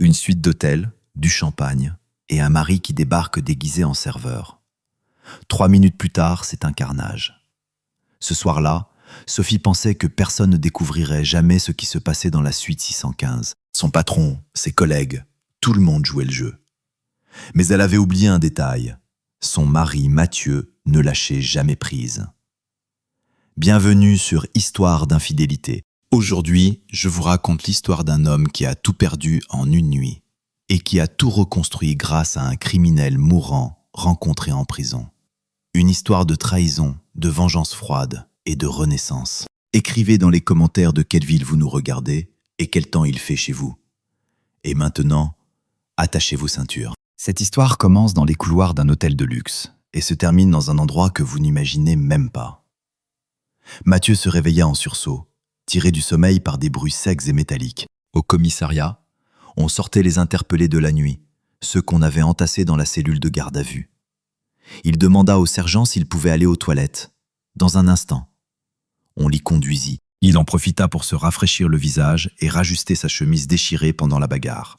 Une suite d'hôtels, du champagne et un mari qui débarque déguisé en serveur. 3 minutes plus tard, c'est un carnage. Ce soir-là, Sophie pensait que personne ne découvrirait jamais ce qui se passait dans la suite 615. Son patron, ses collègues, tout le monde jouait le jeu. Mais elle avait oublié un détail. Son mari, Mathieu, ne lâchait jamais prise. Bienvenue sur Histoire d'infidélité. Aujourd'hui, je vous raconte l'histoire d'un homme qui a tout perdu en une nuit et qui a tout reconstruit grâce à un criminel mourant rencontré en prison. Une histoire de trahison, de vengeance froide et de renaissance. Écrivez dans les commentaires de quelle ville vous nous regardez et quel temps il fait chez vous. Et maintenant, attachez vos ceintures. Cette histoire commence dans les couloirs d'un hôtel de luxe et se termine dans un endroit que vous n'imaginez même pas. Mathieu se réveilla en sursaut, tiré du sommeil par des bruits secs et métalliques. Au commissariat, on sortait les interpellés de la nuit, ceux qu'on avait entassés dans la cellule de garde à vue. Il demanda au sergent s'il pouvait aller aux toilettes. Dans un instant, on l'y conduisit. Il en profita pour se rafraîchir le visage et rajuster sa chemise déchirée pendant la bagarre.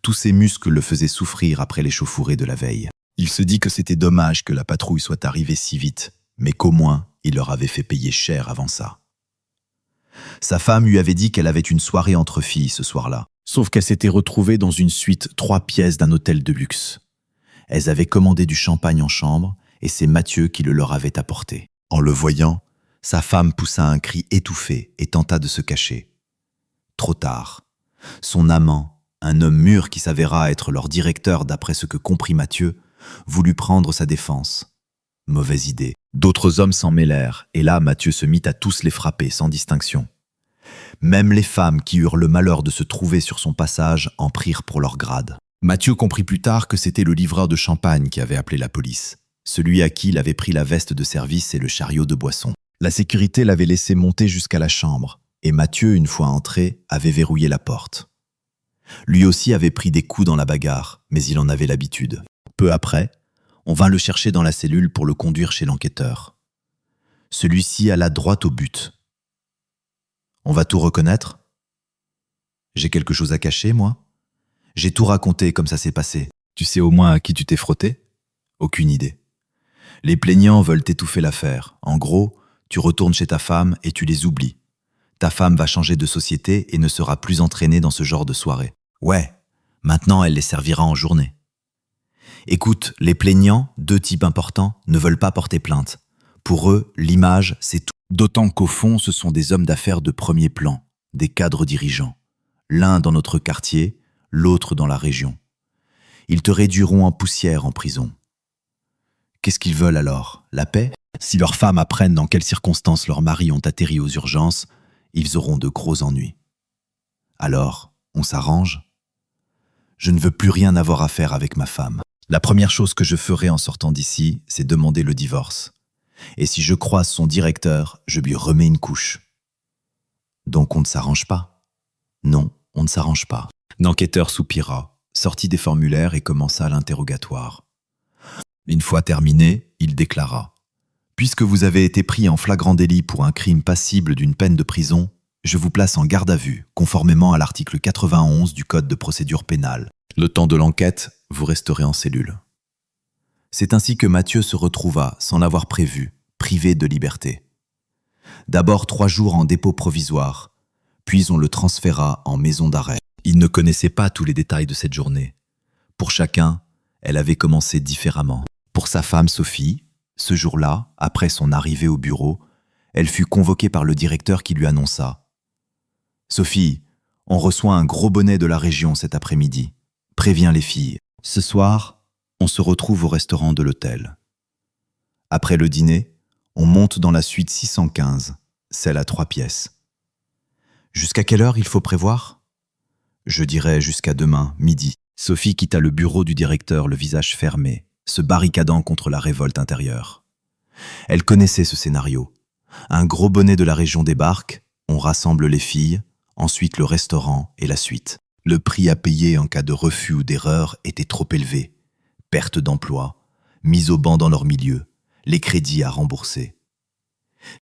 Tous ses muscles le faisaient souffrir après l'échauffourée de la veille. Il se dit que c'était dommage que la patrouille soit arrivée si vite, mais qu'au moins, il leur avait fait payer cher avant ça. Sa femme lui avait dit qu'elle avait une soirée entre filles ce soir-là, sauf qu'elle s'était retrouvée dans une suite 3 pièces d'un hôtel de luxe. Elles avaient commandé du champagne en chambre et c'est Mathieu qui le leur avait apporté. En le voyant, sa femme poussa un cri étouffé et tenta de se cacher. Trop tard. Son amant, un homme mûr qui s'avéra être leur directeur d'après ce que comprit Mathieu, voulut prendre sa défense. Mauvaise idée. D'autres hommes s'en mêlèrent, et là Mathieu se mit à tous les frapper sans distinction. Même les femmes qui eurent le malheur de se trouver sur son passage en prirent pour leur grade. Mathieu comprit plus tard que c'était le livreur de champagne qui avait appelé la police, celui à qui il avait pris la veste de service et le chariot de boisson. La sécurité l'avait laissé monter jusqu'à la chambre, et Mathieu, une fois entré, avait verrouillé la porte. Lui aussi avait pris des coups dans la bagarre, mais il en avait l'habitude. Peu après, on vint le chercher dans la cellule pour le conduire chez l'enquêteur. Celui-ci alla droit au but. « On va tout reconnaître ? J'ai quelque chose à cacher, moi ? J'ai tout raconté comme ça s'est passé. Tu sais au moins à qui tu t'es frotté ? Aucune idée. Les plaignants veulent étouffer l'affaire. En gros, tu retournes chez ta femme et tu les oublies. Ta femme va changer de société et ne sera plus entraînée dans ce genre de soirée. Ouais, maintenant elle les servira en journée. Écoute, les plaignants, 2 types importants, ne veulent pas porter plainte. Pour eux, l'image, c'est tout. D'autant qu'au fond, ce sont des hommes d'affaires de premier plan, des cadres dirigeants. L'un dans notre quartier, l'autre dans la région. Ils te réduiront en poussière en prison. Qu'est-ce qu'ils veulent alors ? La paix ? Si leurs femmes apprennent dans quelles circonstances leurs maris ont atterri aux urgences, ils auront de gros ennuis. Alors, on s'arrange ? Je ne veux plus rien avoir à faire avec ma femme. La première chose que je ferai en sortant d'ici, c'est demander le divorce. Et si je croise son directeur, je lui remets une couche. Donc on ne s'arrange pas ? Non, on ne s'arrange pas. L'enquêteur soupira, sortit des formulaires et commença l'interrogatoire. Une fois terminé, il déclara : « Puisque vous avez été pris en flagrant délit pour un crime passible d'une peine de prison, je vous place en garde à vue, conformément à l'article 91 du Code de procédure pénale. Le temps de l'enquête, vous resterez en cellule. » C'est ainsi que Mathieu se retrouva, sans l'avoir prévu, privé de liberté. D'abord 3 jours en dépôt provisoire, puis on le transféra en maison d'arrêt. Il ne connaissait pas tous les détails de cette journée. Pour chacun, elle avait commencé différemment. Pour sa femme Sophie, ce jour-là, après son arrivée au bureau, elle fut convoquée par le directeur qui lui annonça : « Sophie, on reçoit un gros bonnet de la région cet après-midi. Préviens les filles. Ce soir, on se retrouve au restaurant de l'hôtel. Après le dîner, on monte dans la suite 615, celle à 3 pièces. Jusqu'à quelle heure il faut prévoir ? Je dirais jusqu'à demain, midi. » Sophie quitta le bureau du directeur, le visage fermé, se barricadant contre la révolte intérieure. Elle connaissait ce scénario. Un gros bonnet de la région débarque, on rassemble les filles, ensuite le restaurant et la suite. Le prix à payer en cas de refus ou d'erreur était trop élevé. Perte d'emploi, mise au banc dans leur milieu, les crédits à rembourser.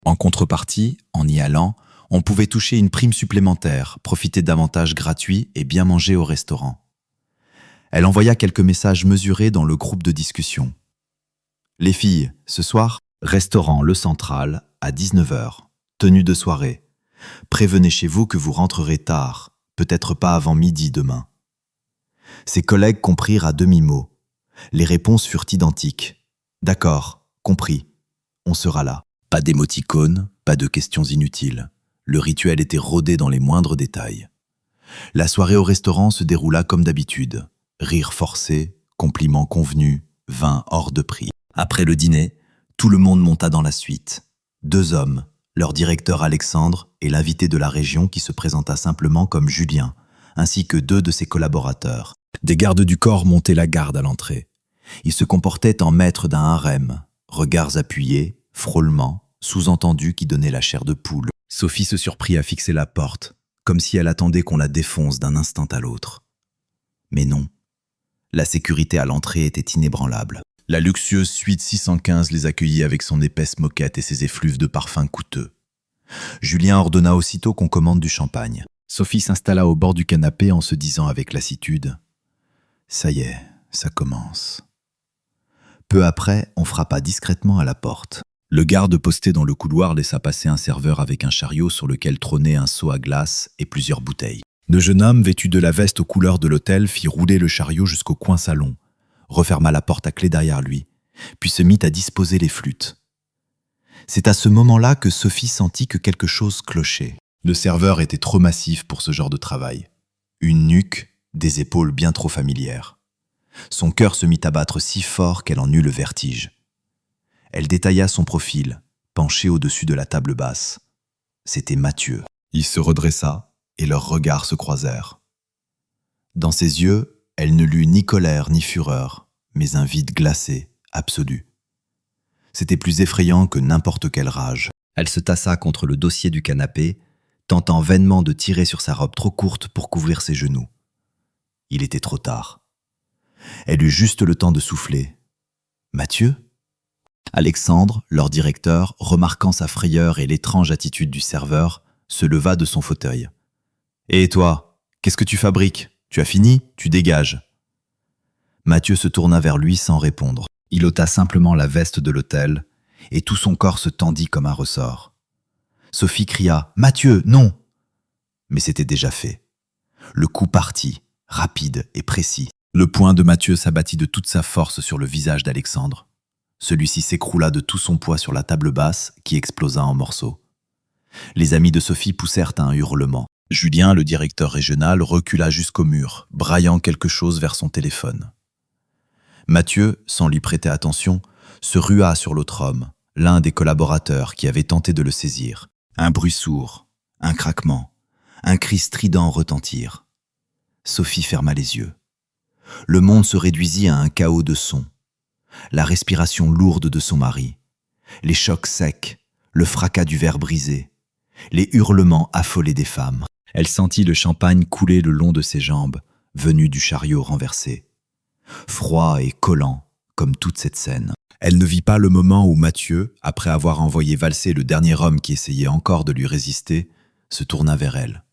En contrepartie, en y allant, On pouvait toucher une prime supplémentaire, profiter d'avantages gratuits et bien manger au restaurant. Elle envoya quelques messages mesurés dans le groupe de discussion. Les filles, ce soir, restaurant Le Central, à 19h, tenue de soirée. Prévenez chez vous que vous rentrerez tard, peut-être pas avant midi demain. Ses collègues comprirent à demi-mot. Les réponses furent identiques. D'accord, compris. On sera là. Pas d'émoticônes, pas de questions inutiles. Le rituel était rodé dans les moindres détails. La soirée au restaurant se déroula comme d'habitude. Rires forcés, compliments convenus, vin hors de prix. Après le dîner, tout le monde monta dans la suite. 2 hommes, leur directeur Alexandre et l'invité de la région qui se présenta simplement comme Julien, ainsi que 2 de ses collaborateurs. Des gardes du corps montaient la garde à l'entrée. Ils se comportaient en maîtres d'un harem, regards appuyés, frôlements, sous-entendus qui donnaient la chair de poule. Sophie se surprit à fixer la porte, comme si elle attendait qu'on la défonce d'un instant à l'autre. Mais non, la sécurité à l'entrée était inébranlable. La luxueuse suite 615 les accueillit avec son épaisse moquette et ses effluves de parfums coûteux. Julien ordonna aussitôt qu'on commande du champagne. Sophie s'installa au bord du canapé en se disant avec lassitude « Ça y est, ça commence ». Peu après, on frappa discrètement à la porte. Le garde posté dans le couloir laissa passer un serveur avec un chariot sur lequel trônait un seau à glace et plusieurs bouteilles. Le jeune homme, vêtu de la veste aux couleurs de l'hôtel, fit rouler le chariot jusqu'au coin salon, referma la porte à clé derrière lui, puis se mit à disposer les flûtes. C'est à ce moment-là que Sophie sentit que quelque chose clochait. Le serveur était trop massif pour ce genre de travail. Une nuque, des épaules bien trop familières. Son cœur se mit à battre si fort qu'elle en eut le vertige. Elle détailla son profil, penché au-dessus de la table basse. C'était Mathieu. Il se redressa et leurs regards se croisèrent. Dans ses yeux, elle ne lut ni colère ni fureur, mais un vide glacé, absolu. C'était plus effrayant que n'importe quelle rage. Elle se tassa contre le dossier du canapé, tentant vainement de tirer sur sa robe trop courte pour couvrir ses genoux. Il était trop tard. Elle eut juste le temps de souffler. « Mathieu ?» Alexandre, leur directeur, remarquant sa frayeur et l'étrange attitude du serveur, se leva de son fauteuil. « Et toi, qu'est-ce que tu fabriques ? Tu as fini ? Tu dégages ?» Mathieu se tourna vers lui sans répondre. Il ôta simplement la veste de l'hôtel, et tout son corps se tendit comme un ressort. Sophie cria « Mathieu, non !» Mais c'était déjà fait. Le coup partit, rapide et précis. Le poing de Mathieu s'abattit de toute sa force sur le visage d'Alexandre. Celui-ci s'écroula de tout son poids sur la table basse, qui explosa en morceaux. Les amis de Sophie poussèrent un hurlement. Julien, le directeur régional, recula jusqu'au mur, braillant quelque chose vers son téléphone. Mathieu, sans lui prêter attention, se rua sur l'autre homme, l'un des collaborateurs qui avait tenté de le saisir. Un bruit sourd, un craquement, un cri strident retentirent. Sophie ferma les yeux. Le monde se réduisit à un chaos de sons. La respiration lourde de son mari, les chocs secs, le fracas du verre brisé, les hurlements affolés des femmes. Elle sentit le champagne couler le long de ses jambes, venu du chariot renversé. Froid et collant, comme toute cette scène. Elle ne vit pas le moment où Mathieu, après avoir envoyé valser le dernier homme qui essayait encore de lui résister, se tourna vers elle.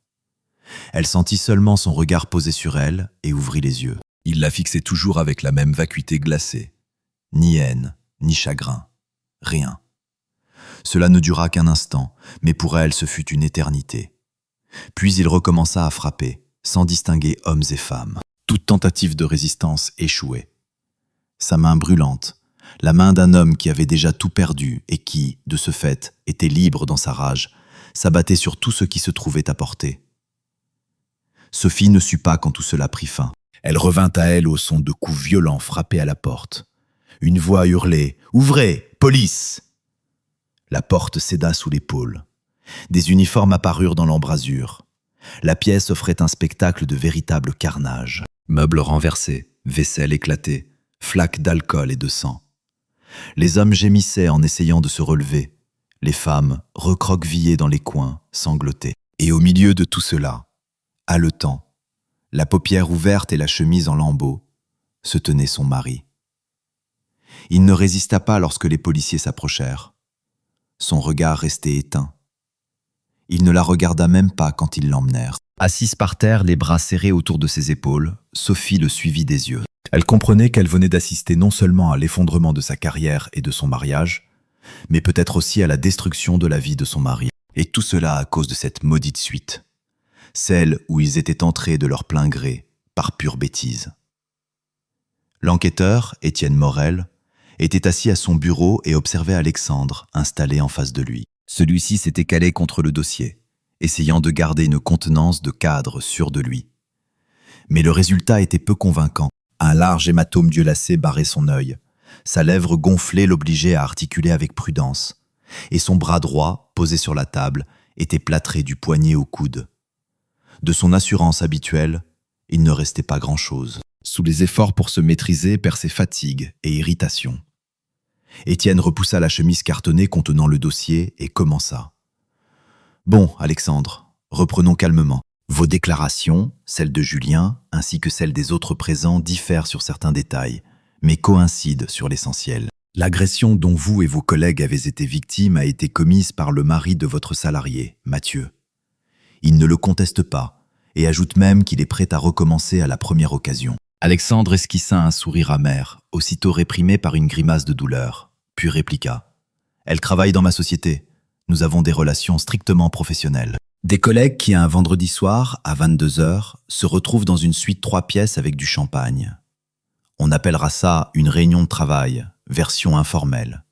Elle sentit seulement son regard posé sur elle et ouvrit les yeux. Il la fixait toujours avec la même vacuité glacée. Ni haine, ni chagrin, rien. Cela ne dura qu'un instant, mais pour elle ce fut une éternité. Puis il recommença à frapper, sans distinguer hommes et femmes. Toute tentative de résistance échouait. Sa main brûlante, la main d'un homme qui avait déjà tout perdu et qui, de ce fait, était libre dans sa rage, s'abattait sur tout ce qui se trouvait à portée. Sophie ne sut pas quand tout cela prit fin. Elle revint à elle au son de coups violents frappés à la porte. Une voix hurlait « Ouvrez, police !» La porte céda sous l'épaule. Des uniformes apparurent dans l'embrasure. La pièce offrait un spectacle de véritable carnage. Meubles renversés, vaisselle éclatée, flaques d'alcool et de sang. Les hommes gémissaient en essayant de se relever. Les femmes, recroquevillées dans les coins, sanglotaient. Et au milieu de tout cela, haletant, la paupière ouverte et la chemise en lambeaux, se tenait son mari. Il ne résista pas lorsque les policiers s'approchèrent. Son regard restait éteint. Il ne la regarda même pas quand ils l'emmenèrent. Assise par terre, les bras serrés autour de ses épaules, Sophie le suivit des yeux. Elle comprenait qu'elle venait d'assister non seulement à l'effondrement de sa carrière et de son mariage, mais peut-être aussi à la destruction de la vie de son mari. Et tout cela à cause de cette maudite suite, celle où ils étaient entrés de leur plein gré, par pure bêtise. L'enquêteur, Étienne Morel, était assis à son bureau et observait Alexandre, installé en face de lui. Celui-ci s'était calé contre le dossier, essayant de garder une contenance de cadre sûr de lui. Mais le résultat était peu convaincant. Un large hématome violacé barrait son œil. Sa lèvre gonflée l'obligeait à articuler avec prudence. Et son bras droit, posé sur la table, était plâtré du poignet au coude. De son assurance habituelle, il ne restait pas grand-chose. Sous les efforts pour se maîtriser perçaient fatigue et irritation. Étienne repoussa la chemise cartonnée contenant le dossier et commença. « Bon, Alexandre, reprenons calmement. Vos déclarations, celles de Julien, ainsi que celles des autres présents, diffèrent sur certains détails, mais coïncident sur l'essentiel. L'agression dont vous et vos collègues avez été victimes a été commise par le mari de votre salarié, Mathieu. Il ne le conteste pas, et ajoute même qu'il est prêt à recommencer à la première occasion. » Alexandre esquissa un sourire amer, aussitôt réprimé par une grimace de douleur, puis répliqua. « Elle travaille dans ma société. Nous avons des relations strictement professionnelles. » Des collègues qui, un vendredi soir, à 22h, se retrouvent dans une suite 3 pièces avec du champagne. On appellera ça une réunion de travail, version informelle.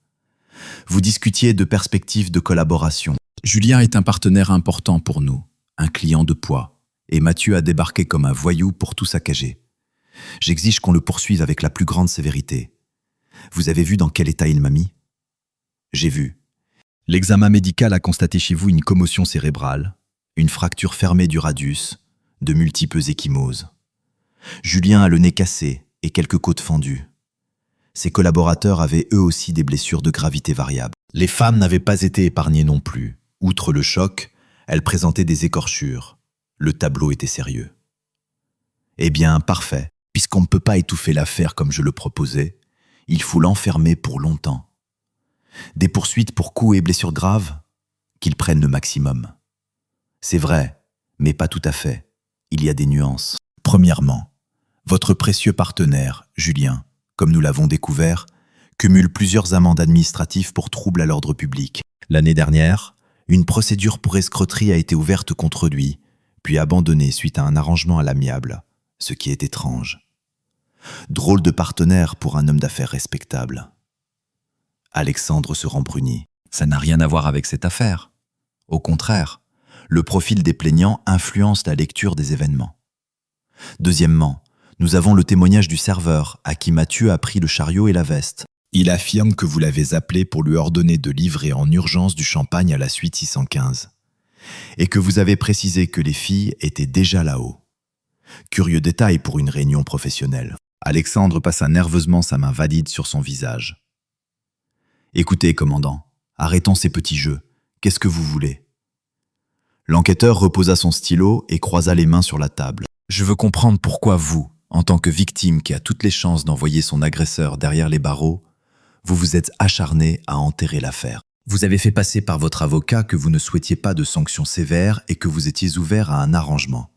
Vous discutiez de perspectives de collaboration. Julien est un partenaire important pour nous, un client de poids, et Mathieu a débarqué comme un voyou pour tout saccager. J'exige qu'on le poursuive avec la plus grande sévérité. Vous avez vu dans quel état il m'a mis ? J'ai vu. L'examen médical a constaté chez vous une commotion cérébrale, une fracture fermée du radius, de multiples ecchymoses. Julien a le nez cassé et quelques côtes fendues. Ses collaborateurs avaient eux aussi des blessures de gravité variable. Les femmes n'avaient pas été épargnées non plus. Outre le choc, elles présentaient des écorchures. Le tableau était sérieux. Eh bien, parfait. Puisqu'on ne peut pas étouffer l'affaire comme je le proposais, il faut l'enfermer pour longtemps. Des poursuites pour coups et blessures graves, qu'il prenne le maximum. C'est vrai, mais pas tout à fait. Il y a des nuances. Premièrement, votre précieux partenaire, Julien, comme nous l'avons découvert, cumule plusieurs amendes administratives pour troubles à l'ordre public. L'année dernière, une procédure pour escroquerie a été ouverte contre lui, puis abandonnée suite à un arrangement à l'amiable, ce qui est étrange. Drôle de partenaire pour un homme d'affaires respectable. Alexandre se rembrunit. Ça n'a rien à voir avec cette affaire. Au contraire, le profil des plaignants influence la lecture des événements. Deuxièmement, nous avons le témoignage du serveur, à qui Mathieu a pris le chariot et la veste. Il affirme que vous l'avez appelé pour lui ordonner de livrer en urgence du champagne à la suite 615, et que vous avez précisé que les filles étaient déjà là-haut. Curieux détail pour une réunion professionnelle. Alexandre passa nerveusement sa main valide sur son visage. « Écoutez, commandant, arrêtons ces petits jeux. Qu'est-ce que vous voulez ?» L'enquêteur reposa son stylo et croisa les mains sur la table. « Je veux comprendre pourquoi vous, en tant que victime qui a toutes les chances d'envoyer son agresseur derrière les barreaux, vous vous êtes acharné à enterrer l'affaire. Vous avez fait passer par votre avocat que vous ne souhaitiez pas de sanctions sévères et que vous étiez ouvert à un arrangement.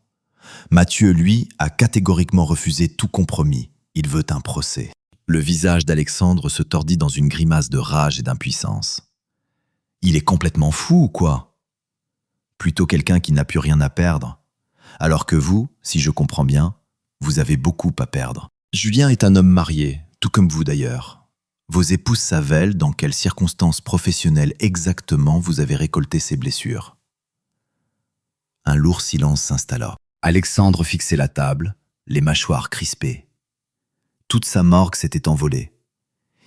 Mathieu, lui, a catégoriquement refusé tout compromis. Il veut un procès. » Le visage d'Alexandre se tordit dans une grimace de rage et d'impuissance. « Il est complètement fou ou quoi ? Plutôt quelqu'un qui n'a plus rien à perdre. Alors que vous, si je comprends bien, vous avez beaucoup à perdre. Julien est un homme marié, tout comme vous d'ailleurs. Vos épouses savent dans quelles circonstances professionnelles exactement vous avez récolté ces blessures. » Un lourd silence s'installa. Alexandre fixait la table, les mâchoires crispées. Toute sa morgue s'était envolée.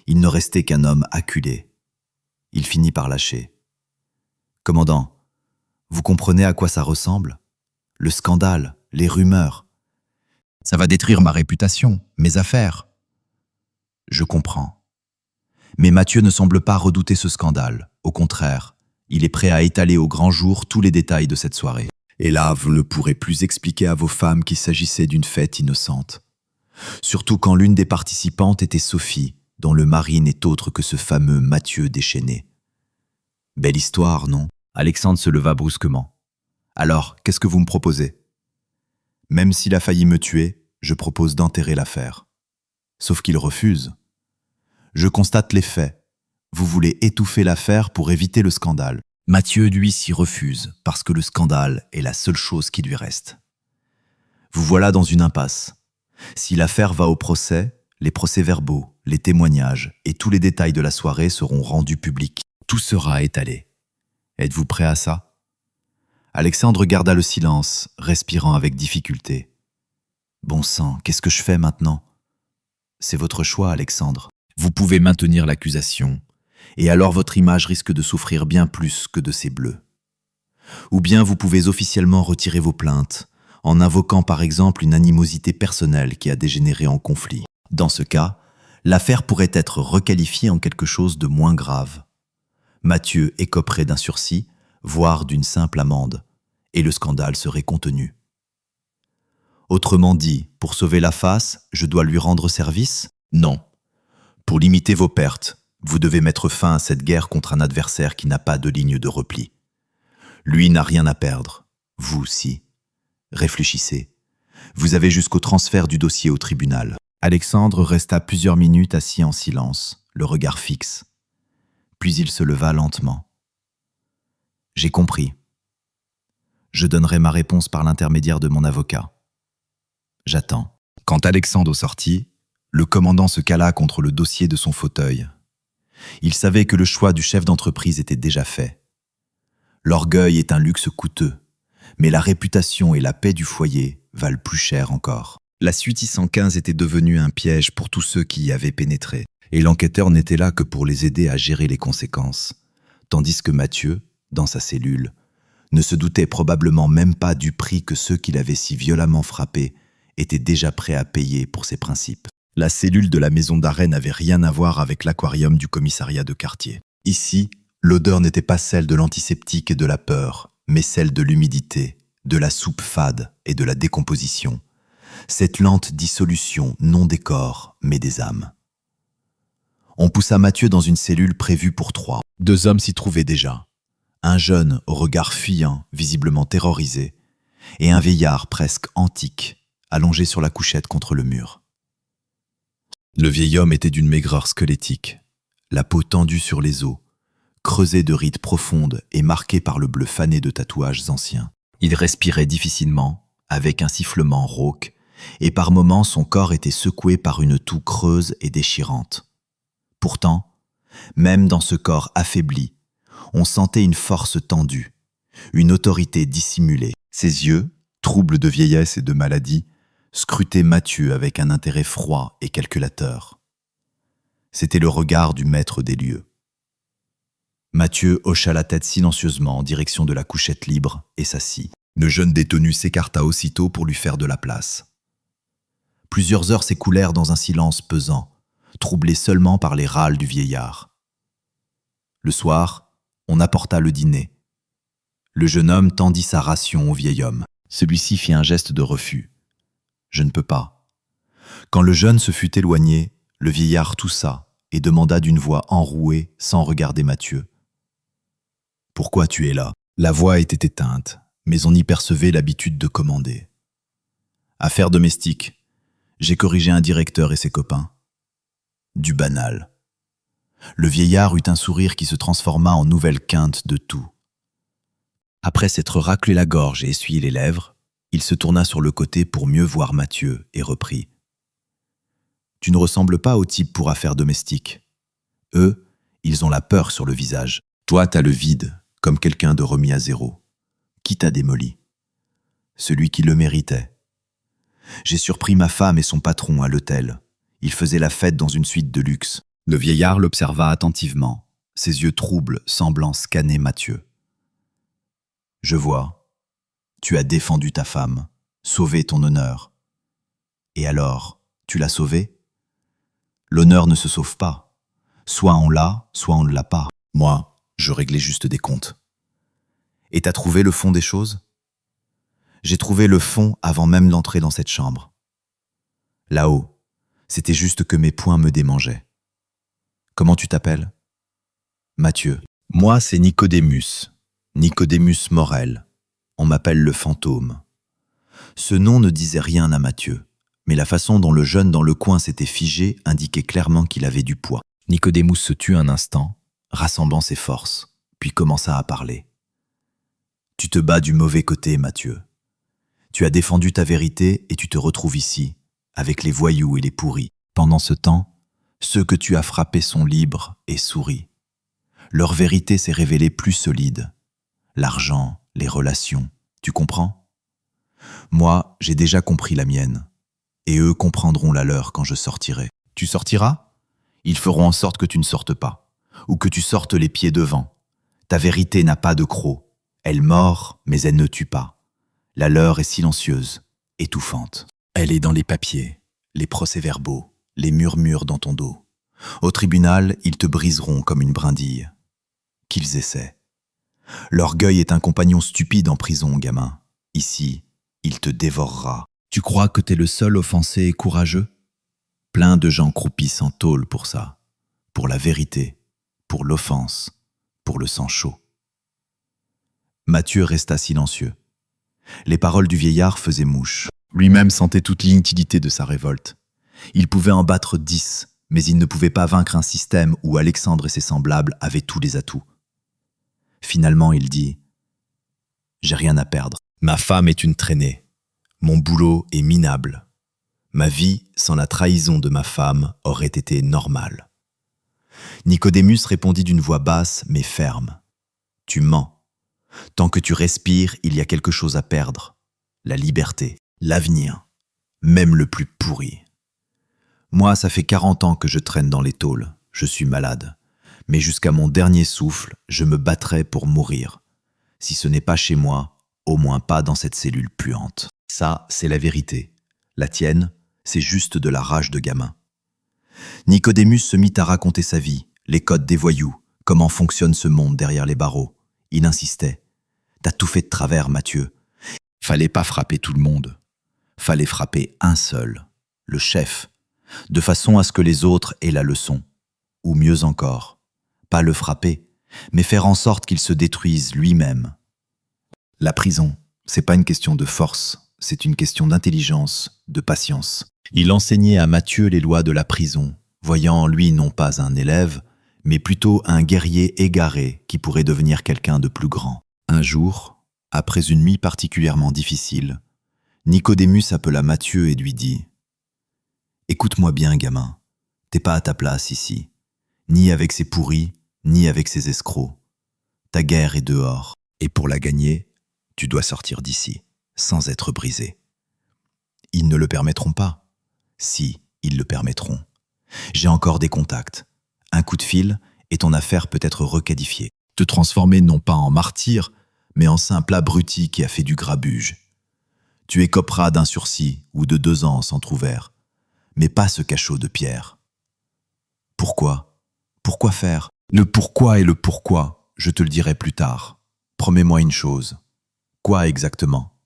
Il ne restait qu'un homme acculé. Il finit par lâcher. « Commandant, vous comprenez à quoi ça ressemble ? Le scandale, les rumeurs. Ça va détruire ma réputation, mes affaires. » « Je comprends. Mais Mathieu ne semble pas redouter ce scandale. Au contraire, il est prêt à étaler au grand jour tous les détails de cette soirée. Et là, vous ne pourrez plus expliquer à vos femmes qu'il s'agissait d'une fête innocente. Surtout quand l'une des participantes était Sophie, dont le mari n'est autre que ce fameux Mathieu déchaîné. Belle histoire, non ? Alexandre se leva brusquement. Alors, qu'est-ce que vous me proposez? Même s'il a failli me tuer, je propose d'enterrer l'affaire. Sauf qu'il refuse. Je constate les faits. Vous voulez étouffer l'affaire pour éviter le scandale. Mathieu, lui, s'y refuse, parce que le scandale est la seule chose qui lui reste. Vous voilà dans une impasse. Si l'affaire va au procès, les procès-verbaux, les témoignages et tous les détails de la soirée seront rendus publics. Tout sera étalé. Êtes-vous prêt à ça? Alexandre garda le silence, respirant avec difficulté. Bon sang, qu'est-ce que je fais maintenant? C'est votre choix, Alexandre. Vous pouvez maintenir l'accusation, et alors votre image risque de souffrir bien plus que de ces bleus. Ou bien vous pouvez officiellement retirer vos plaintes, en invoquant par exemple une animosité personnelle qui a dégénéré en conflit. Dans ce cas, l'affaire pourrait être requalifiée en quelque chose de moins grave. Mathieu écoperait d'un sursis, voire d'une simple amende, et le scandale serait contenu. Autrement dit, pour sauver la face, je dois lui rendre service? Non. Pour limiter vos pertes, vous devez mettre fin à cette guerre contre un adversaire qui n'a pas de ligne de repli. Lui n'a rien à perdre, vous si. Réfléchissez. Vous avez jusqu'au transfert du dossier au tribunal. Alexandre resta plusieurs minutes assis en silence, le regard fixe. Puis il se leva lentement. J'ai compris. Je donnerai ma réponse par l'intermédiaire de mon avocat. J'attends. Quand Alexandre sortit, le commandant se cala contre le dossier de son fauteuil. Il savait que le choix du chef d'entreprise était déjà fait. L'orgueil est un luxe coûteux, mais la réputation et la paix du foyer valent plus cher encore. La suite 615 était devenue un piège pour tous ceux qui y avaient pénétré, et l'enquêteur n'était là que pour les aider à gérer les conséquences, tandis que Mathieu, dans sa cellule, ne se doutait probablement même pas du prix que ceux qui l'avaient si violemment frappé étaient déjà prêts à payer pour ses principes. La cellule de la maison d'arrêt n'avait rien à voir avec l'aquarium du commissariat de quartier. Ici, l'odeur n'était pas celle de l'antiseptique et de la peur, mais celle de l'humidité, de la soupe fade et de la décomposition. Cette lente dissolution non des corps, mais des âmes. On poussa Mathieu dans une cellule prévue pour 3. 2 hommes s'y trouvaient déjà. Un jeune au regard fuyant, visiblement terrorisé, et un vieillard presque antique, allongé sur la couchette contre le mur. Le vieil homme était d'une maigreur squelettique, la peau tendue sur les os, creusée de rides profondes et marquée par le bleu fané de tatouages anciens. Il respirait difficilement, avec un sifflement rauque, et par moments son corps était secoué par une toux creuse et déchirante. Pourtant, même dans ce corps affaibli, on sentait une force tendue, une autorité dissimulée. Ses yeux, troubles de vieillesse et de maladie, scrutaient Mathieu avec un intérêt froid et calculateur. C'était le regard du maître des lieux. Mathieu hocha la tête silencieusement en direction de la couchette libre et s'assit. Le jeune détenu s'écarta aussitôt pour lui faire de la place. Plusieurs heures s'écoulèrent dans un silence pesant, troublé seulement par les râles du vieillard. Le soir, on apporta le dîner. Le jeune homme tendit sa ration au vieil homme. Celui-ci fit un geste de refus. « Je ne peux pas. » Quand le jeune se fut éloigné, le vieillard toussa et demanda d'une voix enrouée sans regarder Mathieu. « Pourquoi tu es là ?» La voix était éteinte, mais on y percevait l'habitude de commander. « Affaire domestique. J'ai corrigé un directeur et ses copains. » Du banal. Le vieillard eut un sourire qui se transforma en nouvelle quinte de tout. Après s'être raclé la gorge et essuyé les lèvres, il se tourna sur le côté pour mieux voir Mathieu et reprit. « Tu ne ressembles pas au type pour affaires domestiques. Eux, ils ont la peur sur le visage. Toi, t'as le vide, comme quelqu'un de remis à zéro. Qui t'a démoli? Celui qui le méritait. J'ai surpris ma femme et son patron à l'hôtel. Ils faisaient la fête dans une suite de luxe. » Le vieillard l'observa attentivement, ses yeux troubles semblant scanner Mathieu. « Je vois. Tu as défendu ta femme, sauvé ton honneur. Et alors, tu l'as sauvée? L'honneur ne se sauve pas. Soit on l'a, soit on ne l'a pas. Moi, je réglais juste des comptes. Et t'as trouvé le fond des choses? J'ai trouvé le fond avant même d'entrer dans cette chambre. Là-haut, c'était juste que mes poings me démangeaient. Comment tu t'appelles? Mathieu. Moi, c'est Nicodémus. Nicodémus Morel. On m'appelle le fantôme. Ce nom ne disait rien à Mathieu, mais la façon dont le jeune dans le coin s'était figé indiquait clairement qu'il avait du poids. Nicodémus se tut un instant, rassemblant ses forces, puis commença à parler. « Tu te bats du mauvais côté, Mathieu. Tu as défendu ta vérité et tu te retrouves ici, avec les voyous et les pourris. Pendant ce temps, ceux que tu as frappés sont libres et sourient. Leur vérité s'est révélée plus solide. L'argent, les relations, tu comprends? Moi, j'ai déjà compris la mienne, et eux comprendront la leur quand je sortirai. Tu sortiras? Ils feront en sorte que tu ne sortes pas, ou que tu sortes les pieds devant. Ta vérité n'a pas de croc. Elle mord, mais elle ne tue pas. La leur est silencieuse, étouffante. Elle est dans les papiers, les procès-verbaux, les murmures dans ton dos. Au tribunal, ils te briseront comme une brindille. Qu'ils essaient. L'orgueil est un compagnon stupide en prison, gamin. Ici, il te dévorera. Tu crois que t'es le seul offensé et courageux? Plein de gens croupissent en tôle pour ça. Pour la vérité, pour l'offense, pour le sang chaud. Mathieu resta silencieux. Les paroles du vieillard faisaient mouche. Lui-même sentait toute l'inutilité de sa révolte. Il pouvait en battre 10, mais il ne pouvait pas vaincre un système où Alexandre et ses semblables avaient tous les atouts. Finalement, il dit « J'ai rien à perdre. Ma femme est une traînée. Mon boulot est minable. Ma vie, sans la trahison de ma femme, aurait été normale. » Nicodémus répondit d'une voix basse mais ferme. « Tu mens. Tant que tu respires, il y a quelque chose à perdre. La liberté, l'avenir, même le plus pourri. Moi, ça fait 40 ans que je traîne dans les tôles. Je suis malade. Mais jusqu'à mon dernier souffle, je me battrai pour mourir. Si ce n'est pas chez moi, au moins pas dans cette cellule puante. Ça, c'est la vérité. La tienne, c'est juste de la rage de gamin. » Nicodémus se mit à raconter sa vie, les codes des voyous, comment fonctionne ce monde derrière les barreaux. Il insistait. « T'as tout fait de travers, Mathieu. Fallait pas frapper tout le monde. Fallait frapper un seul, le chef, de façon à ce que les autres aient la leçon. Ou mieux encore, pas le frapper, mais faire en sorte qu'il se détruise lui-même. La prison, c'est pas une question de force, c'est une question d'intelligence, de patience. » Il enseignait à Mathieu les lois de la prison, voyant en lui non pas un élève, mais plutôt un guerrier égaré qui pourrait devenir quelqu'un de plus grand. Un jour, après une nuit particulièrement difficile, Nicodémus appela Mathieu et lui dit « Écoute-moi bien, gamin, t'es pas à ta place ici, ni avec ces pourris, ni avec ces escrocs. Ta guerre est dehors, et pour la gagner, tu dois sortir d'ici, sans être brisé. » Ils ne le permettront pas. Si, ils le permettront. J'ai encore des contacts. Un coup de fil et ton affaire peut être requalifiée. Te transformer non pas en martyr, mais en simple abruti qui a fait du grabuge. Tu écoperas d'un sursis ou de 2 ans sans trouvère, mais pas ce cachot de pierre. Pourquoi? Pourquoi faire? Le pourquoi et le pourquoi, je te le dirai plus tard. Promets-moi une chose. Quoi exactement?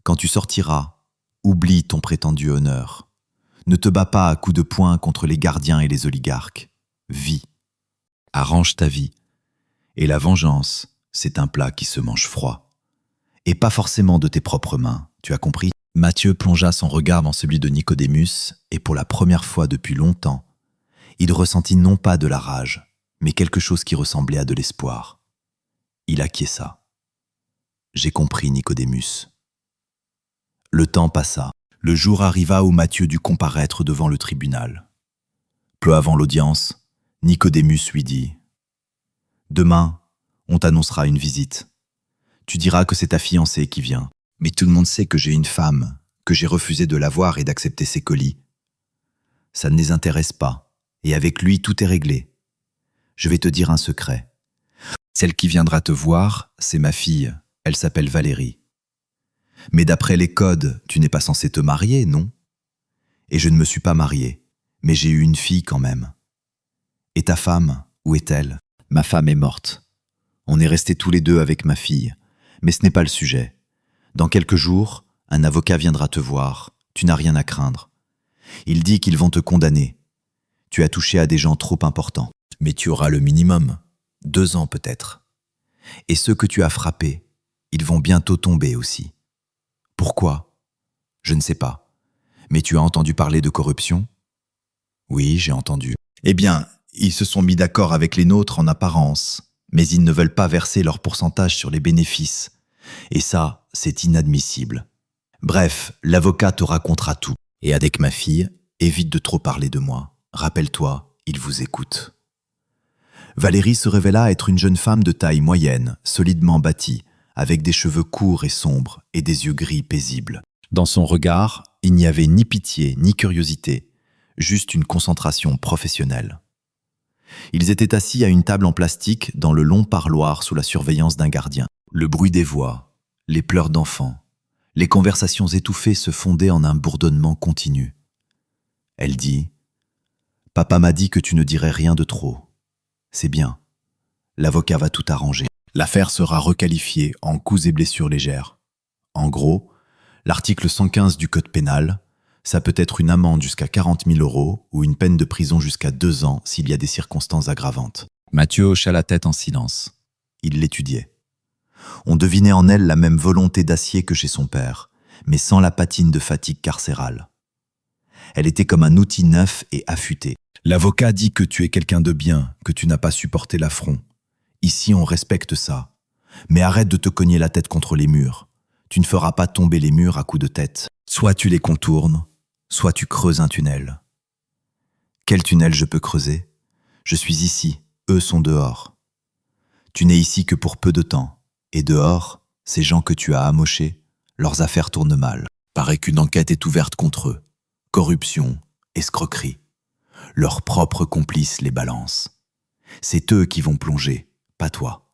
Quand tu sortiras, oublie ton prétendu honneur. Ne te bats pas à coups de poing contre les gardiens et les oligarques. Vis. Arrange ta vie. Et la vengeance, c'est un plat qui se mange froid. Et pas forcément de tes propres mains, tu as compris? Mathieu plongea son regard dans celui de Nicodémus, et pour la première fois depuis longtemps, il ressentit non pas de la rage, mais quelque chose qui ressemblait à de l'espoir. Il acquiesça. J'ai compris, Nicodémus. Le temps passa. Le jour arriva où Mathieu dut comparaître devant le tribunal. Peu avant l'audience, Nicodémus lui dit « Demain, on t'annoncera une visite. Tu diras que c'est ta fiancée qui vient. Mais tout le monde sait que j'ai une femme, que j'ai refusé de la voir et d'accepter ses colis. Ça ne les intéresse pas, et avec lui tout est réglé. Je vais te dire un secret. Celle qui viendra te voir, c'est ma fille, elle s'appelle Valérie. Mais d'après les codes, tu n'es pas censé te marier, non? Et je ne me suis pas marié, mais j'ai eu une fille quand même. Et ta femme, où est-elle? Ma femme est morte. On est restés tous les deux avec ma fille, mais ce n'est pas le sujet. Dans quelques jours, un avocat viendra te voir, tu n'as rien à craindre. Il dit qu'ils vont te condamner. Tu as touché à des gens trop importants, mais tu auras le minimum, 2 ans peut-être. Et ceux que tu as frappés, ils vont bientôt tomber aussi. Pourquoi? Je ne sais pas. Mais tu as entendu parler de corruption? Oui, j'ai entendu. Eh bien, ils se sont mis d'accord avec les nôtres en apparence, mais ils ne veulent pas verser leur pourcentage sur les bénéfices. Et ça, c'est inadmissible. Bref, l'avocat te racontera tout. Et avec ma fille, évite de trop parler de moi. Rappelle-toi, il vous écoute. Valérie se révéla être une jeune femme de taille moyenne, solidement bâtie, avec des cheveux courts et sombres et des yeux gris paisibles. Dans son regard, il n'y avait ni pitié ni curiosité, juste une concentration professionnelle. Ils étaient assis à une table en plastique dans le long parloir sous la surveillance d'un gardien. Le bruit des voix, les pleurs d'enfants, les conversations étouffées se fondaient en un bourdonnement continu. Elle dit « Papa m'a dit que tu ne dirais rien de trop. C'est bien. L'avocat va tout arranger. L'affaire sera requalifiée en coups et blessures légères. En gros, l'article 115 du Code pénal, ça peut être une amende jusqu'à 40 000 € ou une peine de prison jusqu'à 2 ans s'il y a des circonstances aggravantes. » Mathieu hocha la tête en silence. Il l'étudiait. On devinait en elle la même volonté d'acier que chez son père, mais sans la patine de fatigue carcérale. Elle était comme un outil neuf et affûté. L'avocat dit que tu es quelqu'un de bien, que tu n'as pas supporté l'affront. Ici, on respecte ça. Mais arrête de te cogner la tête contre les murs. Tu ne feras pas tomber les murs à coups de tête. Soit tu les contournes, soit tu creuses un tunnel. Quel tunnel je peux creuser? Je suis ici, eux sont dehors. Tu n'es ici que pour peu de temps. Et dehors, ces gens que tu as amochés, leurs affaires tournent mal. Paraît qu'une enquête est ouverte contre eux. Corruption, escroquerie. Leurs propres complices les balancent. C'est eux qui vont plonger, pas toi.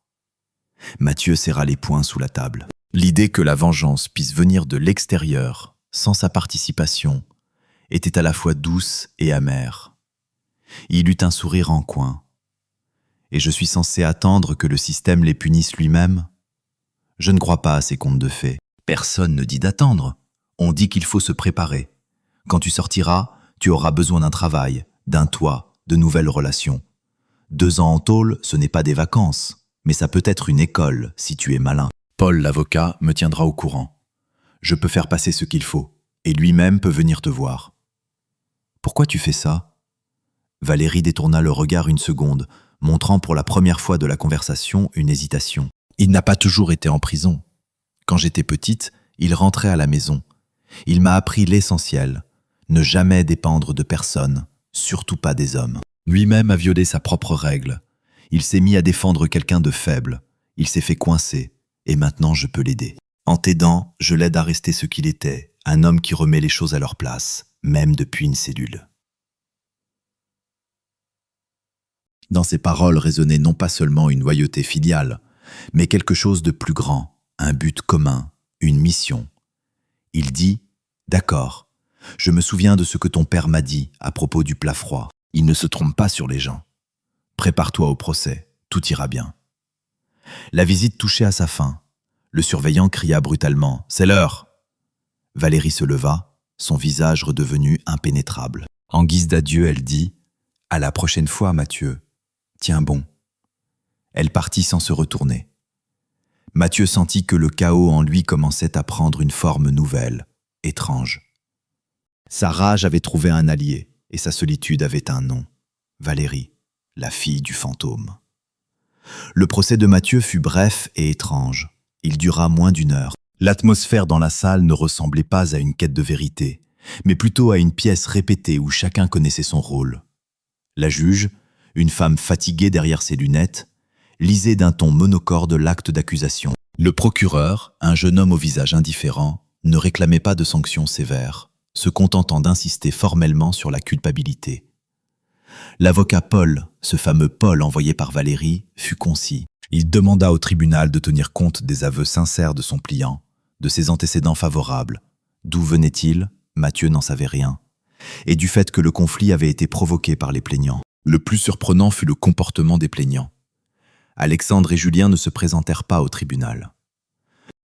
Mathieu serra les poings sous la table. L'idée que la vengeance puisse venir de l'extérieur, sans sa participation, était à la fois douce et amère. Il eut un sourire en coin. Et je suis censé attendre que le système les punisse lui-même? Je ne crois pas à ces contes de fées. Personne ne dit d'attendre. On dit qu'il faut se préparer. Quand tu sortiras, tu auras besoin d'un travail, d'un toit, de nouvelles relations. 2 ans en tôle, ce n'est pas des vacances, mais ça peut être une école si tu es malin. Paul, l'avocat, me tiendra au courant. Je peux faire passer ce qu'il faut, et lui-même peut venir te voir. Pourquoi tu fais ça? Valérie détourna le regard une seconde, montrant pour la première fois de la conversation une hésitation. Il n'a pas toujours été en prison. Quand j'étais petite, il rentrait à la maison. Il m'a appris l'essentiel, ne jamais dépendre de personne, surtout pas des hommes. Lui-même a violé sa propre règle. Il s'est mis à défendre quelqu'un de faible. Il s'est fait coincer, et maintenant je peux l'aider. En t'aidant, je l'aide à rester ce qu'il était, un homme qui remet les choses à leur place, même depuis une cellule. Dans ses paroles résonnait non pas seulement une loyauté filiale, mais quelque chose de plus grand, un but commun, une mission. Il dit « D'accord, je me souviens de ce que ton père m'a dit à propos du plat froid. Il ne se trompe pas sur les gens. Prépare-toi au procès, tout ira bien. » La visite touchait à sa fin. Le surveillant cria brutalement « C'est l'heure !» Valérie se leva, son visage redevenu impénétrable. En guise d'adieu, elle dit « À la prochaine fois, Mathieu. Tiens bon. » Elle partit sans se retourner. Mathieu sentit que le chaos en lui commençait à prendre une forme nouvelle, étrange. Sa rage avait trouvé un allié, et sa solitude avait un nom. Valérie, la fille du fantôme. Le procès de Mathieu fut bref et étrange. Il dura moins d'1 heure. L'atmosphère dans la salle ne ressemblait pas à une quête de vérité, mais plutôt à une pièce répétée où chacun connaissait son rôle. La juge, une femme fatiguée derrière ses lunettes, lisait d'un ton monocorde l'acte d'accusation. Le procureur, un jeune homme au visage indifférent, ne réclamait pas de sanctions sévères, se contentant d'insister formellement sur la culpabilité. L'avocat Paul, ce fameux Paul envoyé par Valérie, fut concis. Il demanda au tribunal de tenir compte des aveux sincères de son client, de ses antécédents favorables. D'où venait-il? Mathieu n'en savait rien. Et du fait que le conflit avait été provoqué par les plaignants. Le plus surprenant fut le comportement des plaignants. Alexandre et Julien ne se présentèrent pas au tribunal.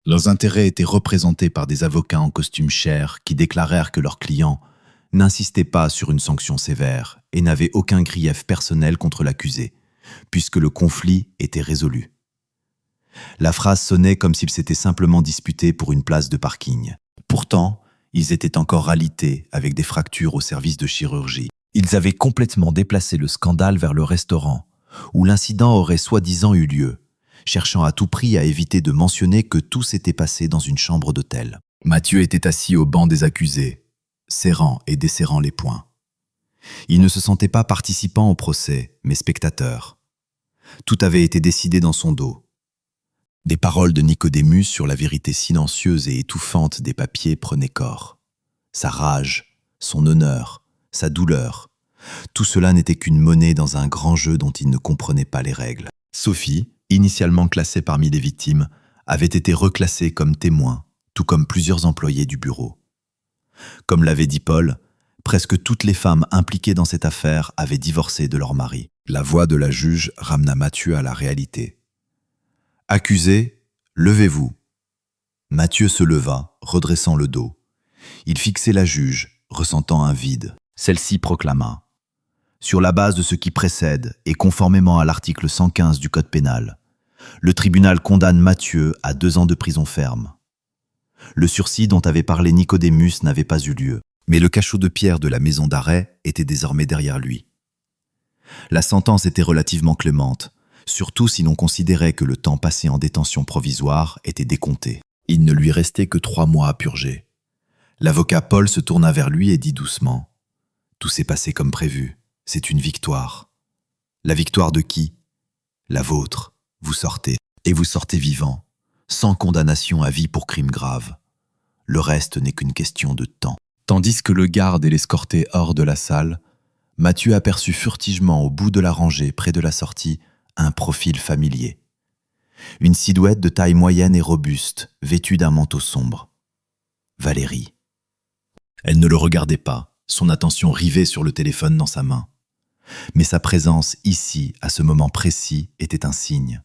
Leurs intérêts étaient représentés par des avocats en costume cher qui déclarèrent que leurs clients n'insistaient pas sur une sanction sévère et n'avaient aucun grief personnel contre l'accusé, puisque le conflit était résolu. La phrase sonnait comme s'ils s'étaient simplement disputés pour une place de parking. Pourtant, ils étaient encore alités avec des fractures au service de chirurgie. Ils avaient complètement déplacé le scandale vers le restaurant, où l'incident aurait soi-disant eu lieu, cherchant à tout prix à éviter de mentionner que tout s'était passé dans une chambre d'hôtel. Mathieu était assis au banc des accusés, serrant et desserrant les poings. Il ne se sentait pas participant au procès, mais spectateur. Tout avait été décidé dans son dos. Des paroles de Nicodémus sur la vérité silencieuse et étouffante des papiers prenaient corps. Sa rage, son honneur, sa douleur, tout cela n'était qu'une monnaie dans un grand jeu dont il ne comprenait pas les règles. Sophie, initialement classée parmi les victimes, avait été reclassée comme témoin, tout comme plusieurs employés du bureau. Comme l'avait dit Paul, presque toutes les femmes impliquées dans cette affaire avaient divorcé de leur mari. La voix de la juge ramena Mathieu à la réalité. « Accusé, levez-vous » Mathieu se leva, redressant le dos. Il fixait la juge, ressentant un vide. Celle-ci proclama. Sur la base de ce qui précède et conformément à l'article 115 du Code pénal, le tribunal condamne Mathieu à 2 ans de prison ferme. Le sursis dont avait parlé Nicodémus n'avait pas eu lieu, mais le cachot de pierre de la maison d'arrêt était désormais derrière lui. La sentence était relativement clémente, surtout si l'on considérait que le temps passé en détention provisoire était décompté. Il ne lui restait que 3 mois à purger. L'avocat Paul se tourna vers lui et dit doucement « Tout s'est passé comme prévu. C'est une victoire. » « La victoire de qui ? » ?»« La vôtre. Vous sortez. Et vous sortez vivant, sans condamnation à vie pour crime grave. Le reste n'est qu'une question de temps. » Tandis que le garde et l'escortaient hors de la salle, Mathieu aperçut furtivement au bout de la rangée, près de la sortie, un profil familier. Une silhouette de taille moyenne et robuste, vêtue d'un manteau sombre. Valérie. Elle ne le regardait pas, son attention rivée sur le téléphone dans sa main. Mais sa présence ici, à ce moment précis, était un signe.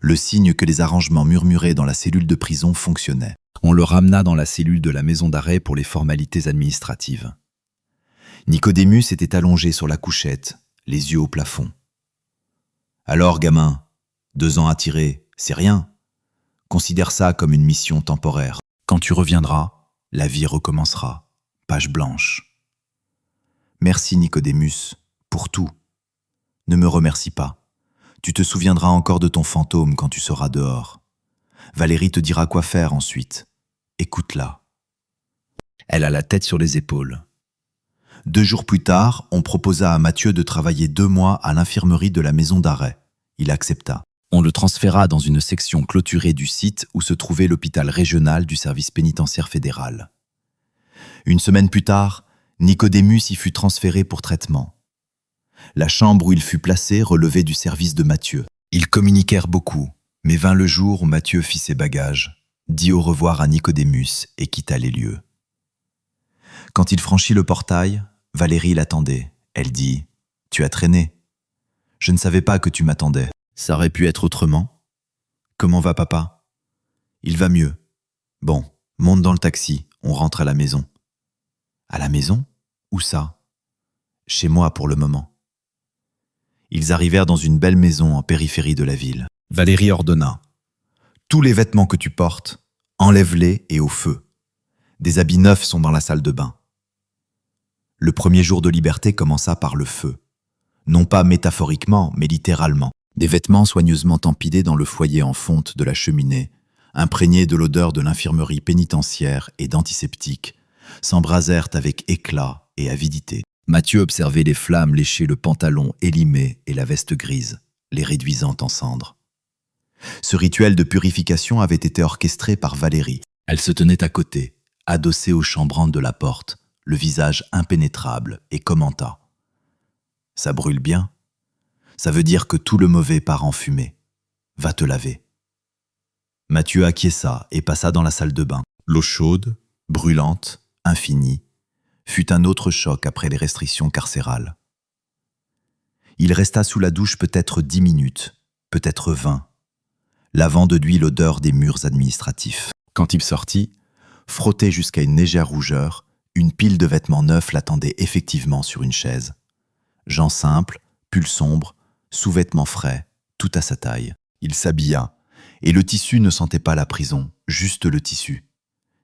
Le signe que les arrangements murmurés dans la cellule de prison fonctionnaient. On le ramena dans la cellule de la maison d'arrêt pour les formalités administratives. Nicodémus était allongé sur la couchette, les yeux au plafond. « Alors, gamin, 2 ans à tirer, c'est rien. Considère ça comme une mission temporaire. Quand tu reviendras, la vie recommencera. Page blanche. » Merci, Nicodémus, pour tout. Ne me remercie pas. Tu te souviendras encore de ton fantôme quand tu seras dehors. Valérie te dira quoi faire ensuite. Écoute-la. Elle a la tête sur les épaules. 2 jours plus tard, on proposa à Mathieu de travailler 2 mois à l'infirmerie de la maison d'arrêt. Il accepta. On le transféra dans une section clôturée du site où se trouvait l'hôpital régional du service pénitentiaire fédéral. 1 semaine plus tard, Nicodémus y fut transféré pour traitement. La chambre où il fut placé relevait du service de Mathieu. Ils communiquèrent beaucoup, mais vint le jour où Mathieu fit ses bagages, dit au revoir à Nicodémus et quitta les lieux. Quand il franchit le portail, Valérie l'attendait. Elle dit « Tu as traîné. Je ne savais pas que tu m'attendais. Ça aurait pu être autrement. Comment va papa ? Il va mieux. Bon, monte dans le taxi, on rentre à la maison. » À la maison ? Où ça ? Chez moi pour le moment. Ils arrivèrent dans une belle maison en périphérie de la ville. Valérie ordonna « Tous les vêtements que tu portes, enlève-les et au feu. Des habits neufs sont dans la salle de bain. » Le premier jour de liberté commença par le feu. Non pas métaphoriquement, mais littéralement. Des vêtements soigneusement empilés dans le foyer en fonte de la cheminée, imprégnés de l'odeur de l'infirmerie pénitentiaire et d'antiseptiques, s'embrasèrent avec éclat et avidité. Mathieu observait les flammes lécher le pantalon élimé et la veste grise, les réduisant en cendres. Ce rituel de purification avait été orchestré par Valérie. Elle se tenait à côté, adossée au chambranle de la porte, le visage impénétrable, et commenta « Ça brûle bien. Ça veut dire que tout le mauvais part en fumée. Va te laver. » Mathieu acquiesça et passa dans la salle de bain. L'eau chaude, brûlante, infinie, fut un autre choc après les restrictions carcérales. Il resta sous la douche peut-être 10 minutes, peut-être 20, lavant de lui l'odeur des murs administratifs. Quand il sortit, frotté jusqu'à une légère rougeur, une pile de vêtements neufs l'attendait effectivement sur une chaise. Jean simple, pull sombre, sous-vêtements frais, tout à sa taille. Il s'habilla Et le tissu ne sentait pas la prison, juste le tissu.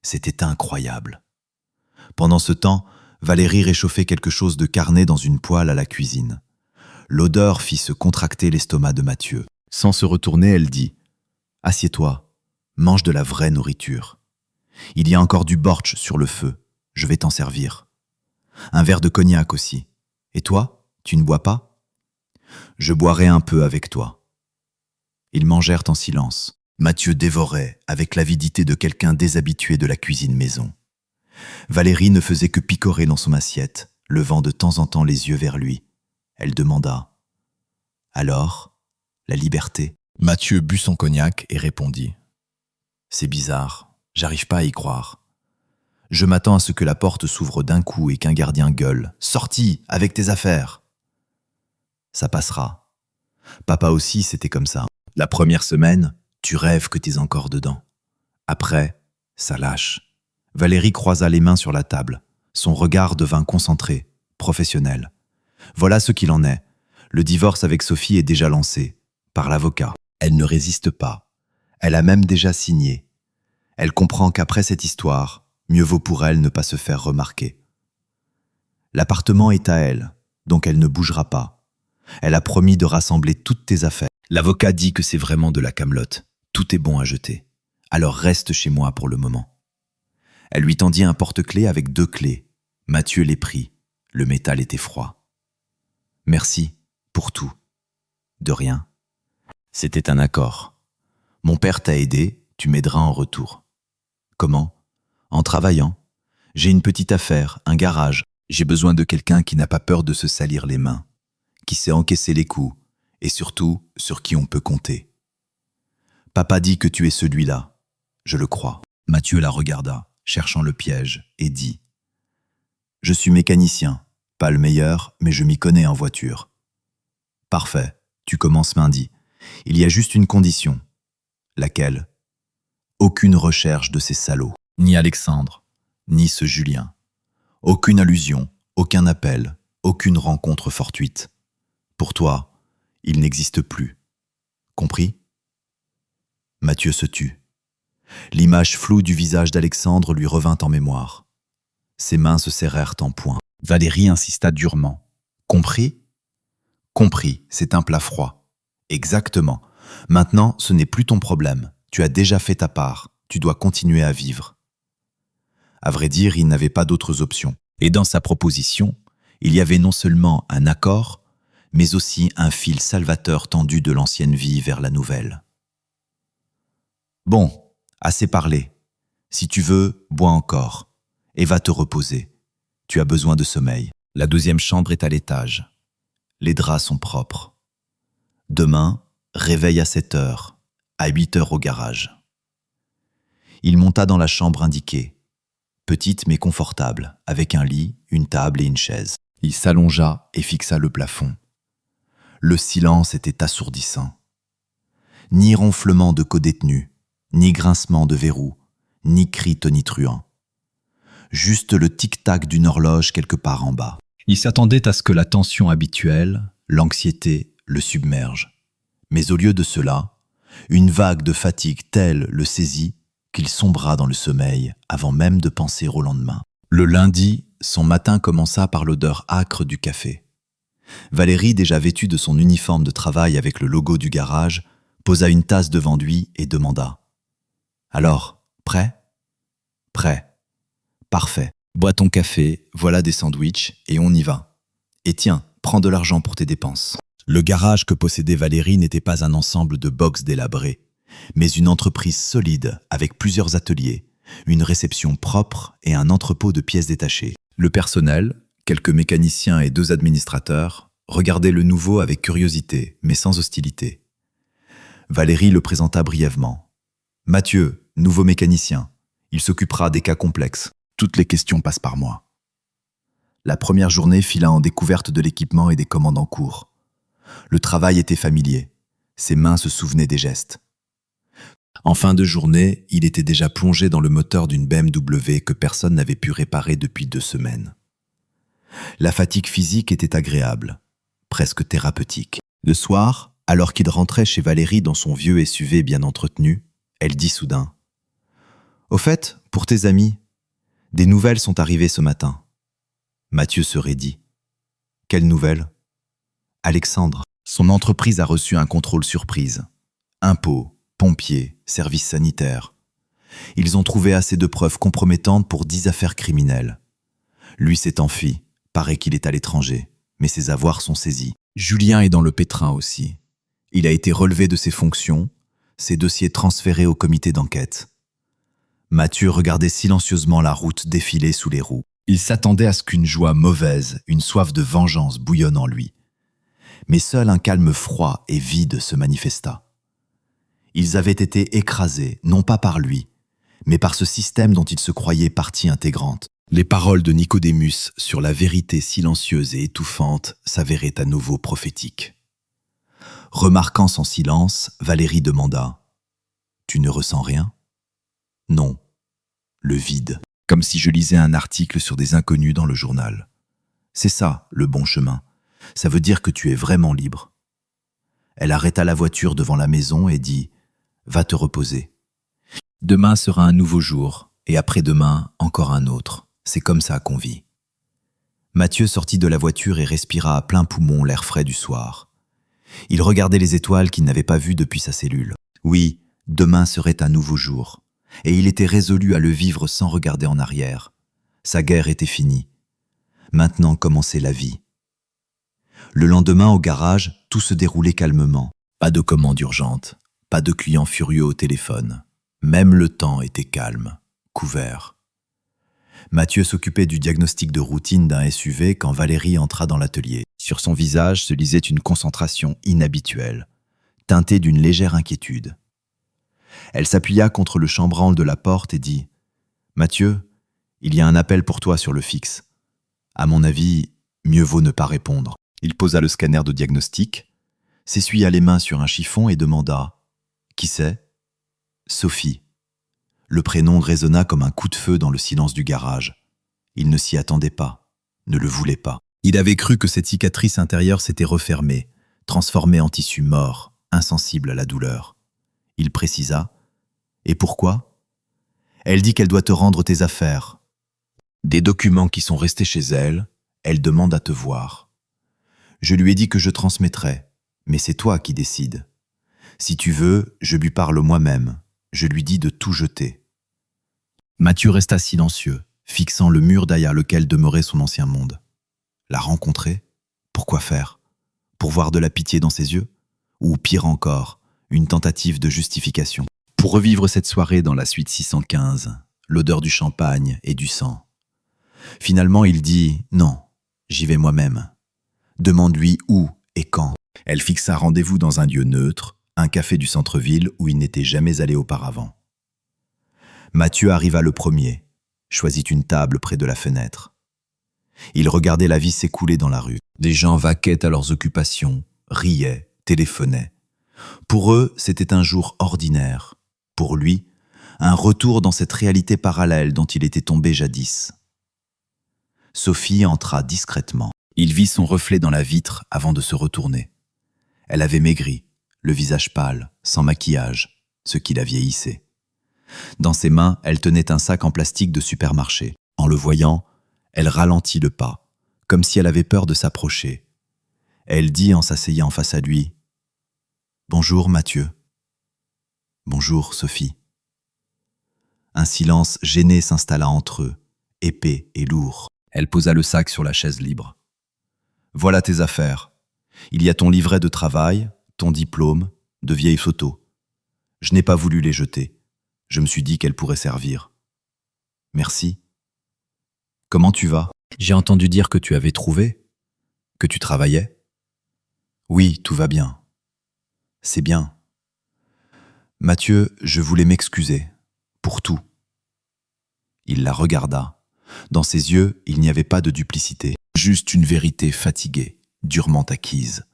C'était incroyable. Pendant ce temps, Valérie réchauffait quelque chose de carné dans une poêle à la cuisine. L'odeur fit se contracter l'estomac de Mathieu. Sans se retourner, elle dit « Assieds-toi, mange de la vraie nourriture. Il y a encore du bortsch sur le feu, je vais t'en servir. Un verre de cognac aussi. Et toi, tu ne bois pas ? Je boirai un peu avec toi. » Ils mangèrent en silence. Mathieu dévorait avec l'avidité de quelqu'un déshabitué de la cuisine maison. Valérie ne faisait que picorer dans son assiette, levant de temps en temps les yeux vers lui. Elle demanda « Alors, la liberté ?» Mathieu but son cognac et répondit « C'est bizarre, j'arrive pas à y croire. Je m'attends à ce que la porte s'ouvre d'un coup et qu'un gardien gueule « Sortis, avec tes affaires !» Ça passera. Papa aussi, c'était comme ça. La première semaine, tu rêves que t'es encore dedans. Après, ça lâche. Valérie croisa les mains sur la table. Son regard devint concentré, professionnel. Voilà ce qu'il en est. Le divorce avec Sophie est déjà lancé, par l'avocat. Elle ne résiste pas. Elle a même déjà signé. Elle comprend qu'après cette histoire, mieux vaut pour elle ne pas se faire remarquer. L'appartement est à elle, donc elle ne bougera pas. Elle a promis de rassembler toutes tes affaires. L'avocat dit que c'est vraiment de la camelote. Tout est bon à jeter. Alors reste chez moi pour le moment. Elle lui tendit un porte-clés avec 2 clés. Mathieu les prit. Le métal était froid. Merci pour tout. De rien. C'était un accord. Mon père t'a aidé, tu m'aideras en retour. Comment ? En travaillant. J'ai une petite affaire, un garage. J'ai besoin de quelqu'un qui n'a pas peur de se salir les mains, qui sait encaisser les coups, et surtout sur qui on peut compter. Papa dit que tu es celui-là. Je le crois. Mathieu la regarda, cherchant le piège, et dit « Je suis mécanicien, pas le meilleur, mais je m'y connais en voiture. » « Parfait, tu commences lundi. Il y a juste une condition. » « Laquelle ? » « Aucune recherche de ces salauds. Ni Alexandre, ni ce Julien. Aucune allusion, aucun appel, aucune rencontre fortuite. Pour toi, il n'existe plus. Compris ? Mathieu se tut. L'image floue du visage d'Alexandre lui revint en mémoire. Ses mains se serrèrent en poing. Valérie insista durement. Compris ? Compris, c'est un plat froid. Exactement. Maintenant, ce n'est plus ton problème. Tu as déjà fait ta part. Tu dois continuer à vivre. À vrai dire, il n'avait pas d'autres options. Et dans sa proposition, il y avait non seulement un accord, mais aussi un fil salvateur tendu de l'ancienne vie vers la nouvelle. Bon, assez parlé. Si tu veux, bois encore. Et va te reposer. Tu as besoin de sommeil. La 2e chambre est à l'étage. Les draps sont propres. Demain, réveil à 7 heures, à 8 heures au garage. Il monta dans la chambre indiquée, petite mais confortable, avec un lit, une table et une chaise. Il s'allongea et fixa le plafond. Le silence était assourdissant. Ni ronflement de codétenus, ni grincement de verrous, ni cri tonitruant. Juste le tic-tac d'une horloge quelque part en bas. Il s'attendait à ce que la tension habituelle, l'anxiété, le submerge. Mais au lieu de cela, une vague de fatigue telle le saisit qu'il sombra dans le sommeil avant même de penser au lendemain. Le lundi, son matin commença par l'odeur âcre du café. Valérie, déjà vêtue de son uniforme de travail avec le logo du garage, posa une tasse devant lui et demanda « Alors, prêt ? » « Prêt. »« Parfait. Bois ton café, voilà des sandwichs et on y va. Et tiens, prends de l'argent pour tes dépenses. » Le garage que possédait Valérie n'était pas un ensemble de box délabrés, mais une entreprise solide avec plusieurs ateliers, une réception propre et un entrepôt de pièces détachées. Le personnel, quelques mécaniciens et 2 administrateurs, regardaient le nouveau avec curiosité, mais sans hostilité. Valérie le présenta brièvement. « Mathieu, nouveau mécanicien. Il s'occupera des cas complexes. Toutes les questions passent par moi. » La première journée fila en découverte de l'équipement et des commandes en cours. Le travail était familier. Ses mains se souvenaient des gestes. En fin de journée, il était déjà plongé dans le moteur d'une BMW que personne n'avait pu réparer depuis 2 semaines. La fatigue physique était agréable, presque thérapeutique. Le soir, Alors qu'il rentrait chez Valérie dans son vieux SUV bien entretenu, elle dit soudain : « Au fait, pour tes amis, des nouvelles sont arrivées ce matin. » Mathieu se raidit. « Quelles nouvelles ? » Alexandre, son entreprise a reçu un contrôle surprise. Impôts, pompiers, services sanitaires. Ils ont trouvé assez de preuves compromettantes pour 10 affaires criminelles. Lui s'est enfui, paraît qu'il est à l'étranger, mais ses avoirs sont saisis. Julien est dans le pétrin aussi. Il a été relevé de ses fonctions, ses dossiers transférés au comité d'enquête. Mathieu regardait silencieusement la route défiler sous les roues. Il s'attendait à ce qu'une joie mauvaise, une soif de vengeance bouillonne en lui. Mais seul un calme froid et vide se manifesta. Ils avaient été écrasés, non pas par lui, mais par ce système dont il se croyait partie intégrante. Les paroles de Nicodémus sur la vérité silencieuse et étouffante s'avéraient à nouveau prophétiques. Remarquant son silence, Valérie demanda : « Tu ne ressens rien ? » ?»« Non. Le vide. Comme si je lisais un article sur des inconnus dans le journal. C'est ça, le bon chemin. Ça veut dire que tu es vraiment libre. » Elle arrêta la voiture devant la maison et dit : « Va te reposer. Demain sera un nouveau jour, et après-demain, encore un autre. C'est comme ça qu'on vit. » Mathieu sortit de la voiture et respira à plein poumon l'air frais du soir. Il regardait les étoiles qu'il n'avait pas vues depuis sa cellule. Oui, demain serait un nouveau jour, et il était résolu à le vivre sans regarder en arrière. Sa guerre était finie. Maintenant commençait la vie. Le lendemain, au garage, tout se déroulait calmement. Pas de commande urgente, pas de clients furieux au téléphone. Même le temps était calme, couvert. Mathieu s'occupait du diagnostic de routine d'un SUV quand Valérie entra dans l'atelier. Sur son visage se lisait une concentration inhabituelle, teintée d'une légère inquiétude. Elle s'appuya contre le chambranle de la porte et dit : « Mathieu, il y a un appel pour toi sur le fixe. À mon avis, mieux vaut ne pas répondre. » Il posa le scanner de diagnostic, s'essuya les mains sur un chiffon et demanda : « Qui c'est ? » : « Sophie. » Le prénom résonna comme un coup de feu dans le silence du garage. Il ne s'y attendait pas, ne le voulait pas. Il avait cru que cette cicatrice intérieure s'était refermée, transformée en tissu mort, insensible à la douleur. Il précisa : « Et pourquoi ? » : « Elle dit qu'elle doit te rendre tes affaires. Des documents qui sont restés chez elle, elle demande à te voir. Je lui ai dit que je transmettrais, mais c'est toi qui décides. Si tu veux, je lui parle moi-même. Je lui dis de tout jeter. » Mathieu resta silencieux, fixant le mur derrière lequel demeurait son ancien monde. La rencontrer ? Pourquoi faire ? Pour voir de la pitié dans ses yeux ? Ou pire encore, une tentative de justification ? Pour revivre cette soirée dans la suite 615, l'odeur du champagne et du sang. Finalement, il dit « Non, j'y vais moi-même. » Demande-lui où et quand. Elle fixa rendez-vous dans un lieu neutre, un café du centre-ville où il n'était jamais allé auparavant. Mathieu arriva le premier, choisit une table près de la fenêtre. Il regardait la vie s'écouler dans la rue. Des gens vaquaient à leurs occupations, riaient, téléphonaient. Pour eux, c'était un jour ordinaire. Pour lui, un retour dans cette réalité parallèle dont il était tombé jadis. Sophie entra discrètement. Il vit son reflet dans la vitre avant de se retourner. Elle avait maigri, le visage pâle, sans maquillage, ce qui la vieillissait. Dans ses mains, elle tenait un sac en plastique de supermarché. En le voyant, elle ralentit le pas, comme si elle avait peur de s'approcher. Elle dit en s'asseyant face à lui : « Bonjour Mathieu. »« Bonjour Sophie. » Un silence gêné s'installa entre eux, épais et lourd. Elle posa le sac sur la chaise libre. « Voilà tes affaires. Il y a ton livret de travail, ton diplôme, de vieilles photos. Je n'ai pas voulu les jeter. Je me suis dit qu'elles pourraient servir. Merci. Comment tu vas ? J'ai entendu dire que tu avais trouvé, que tu travaillais. Oui, tout va bien. C'est bien. Mathieu, je voulais m'excuser. Pour tout. » Il la regarda. Dans ses yeux, il n'y avait pas de duplicité. Juste une vérité fatiguée, durement acquise.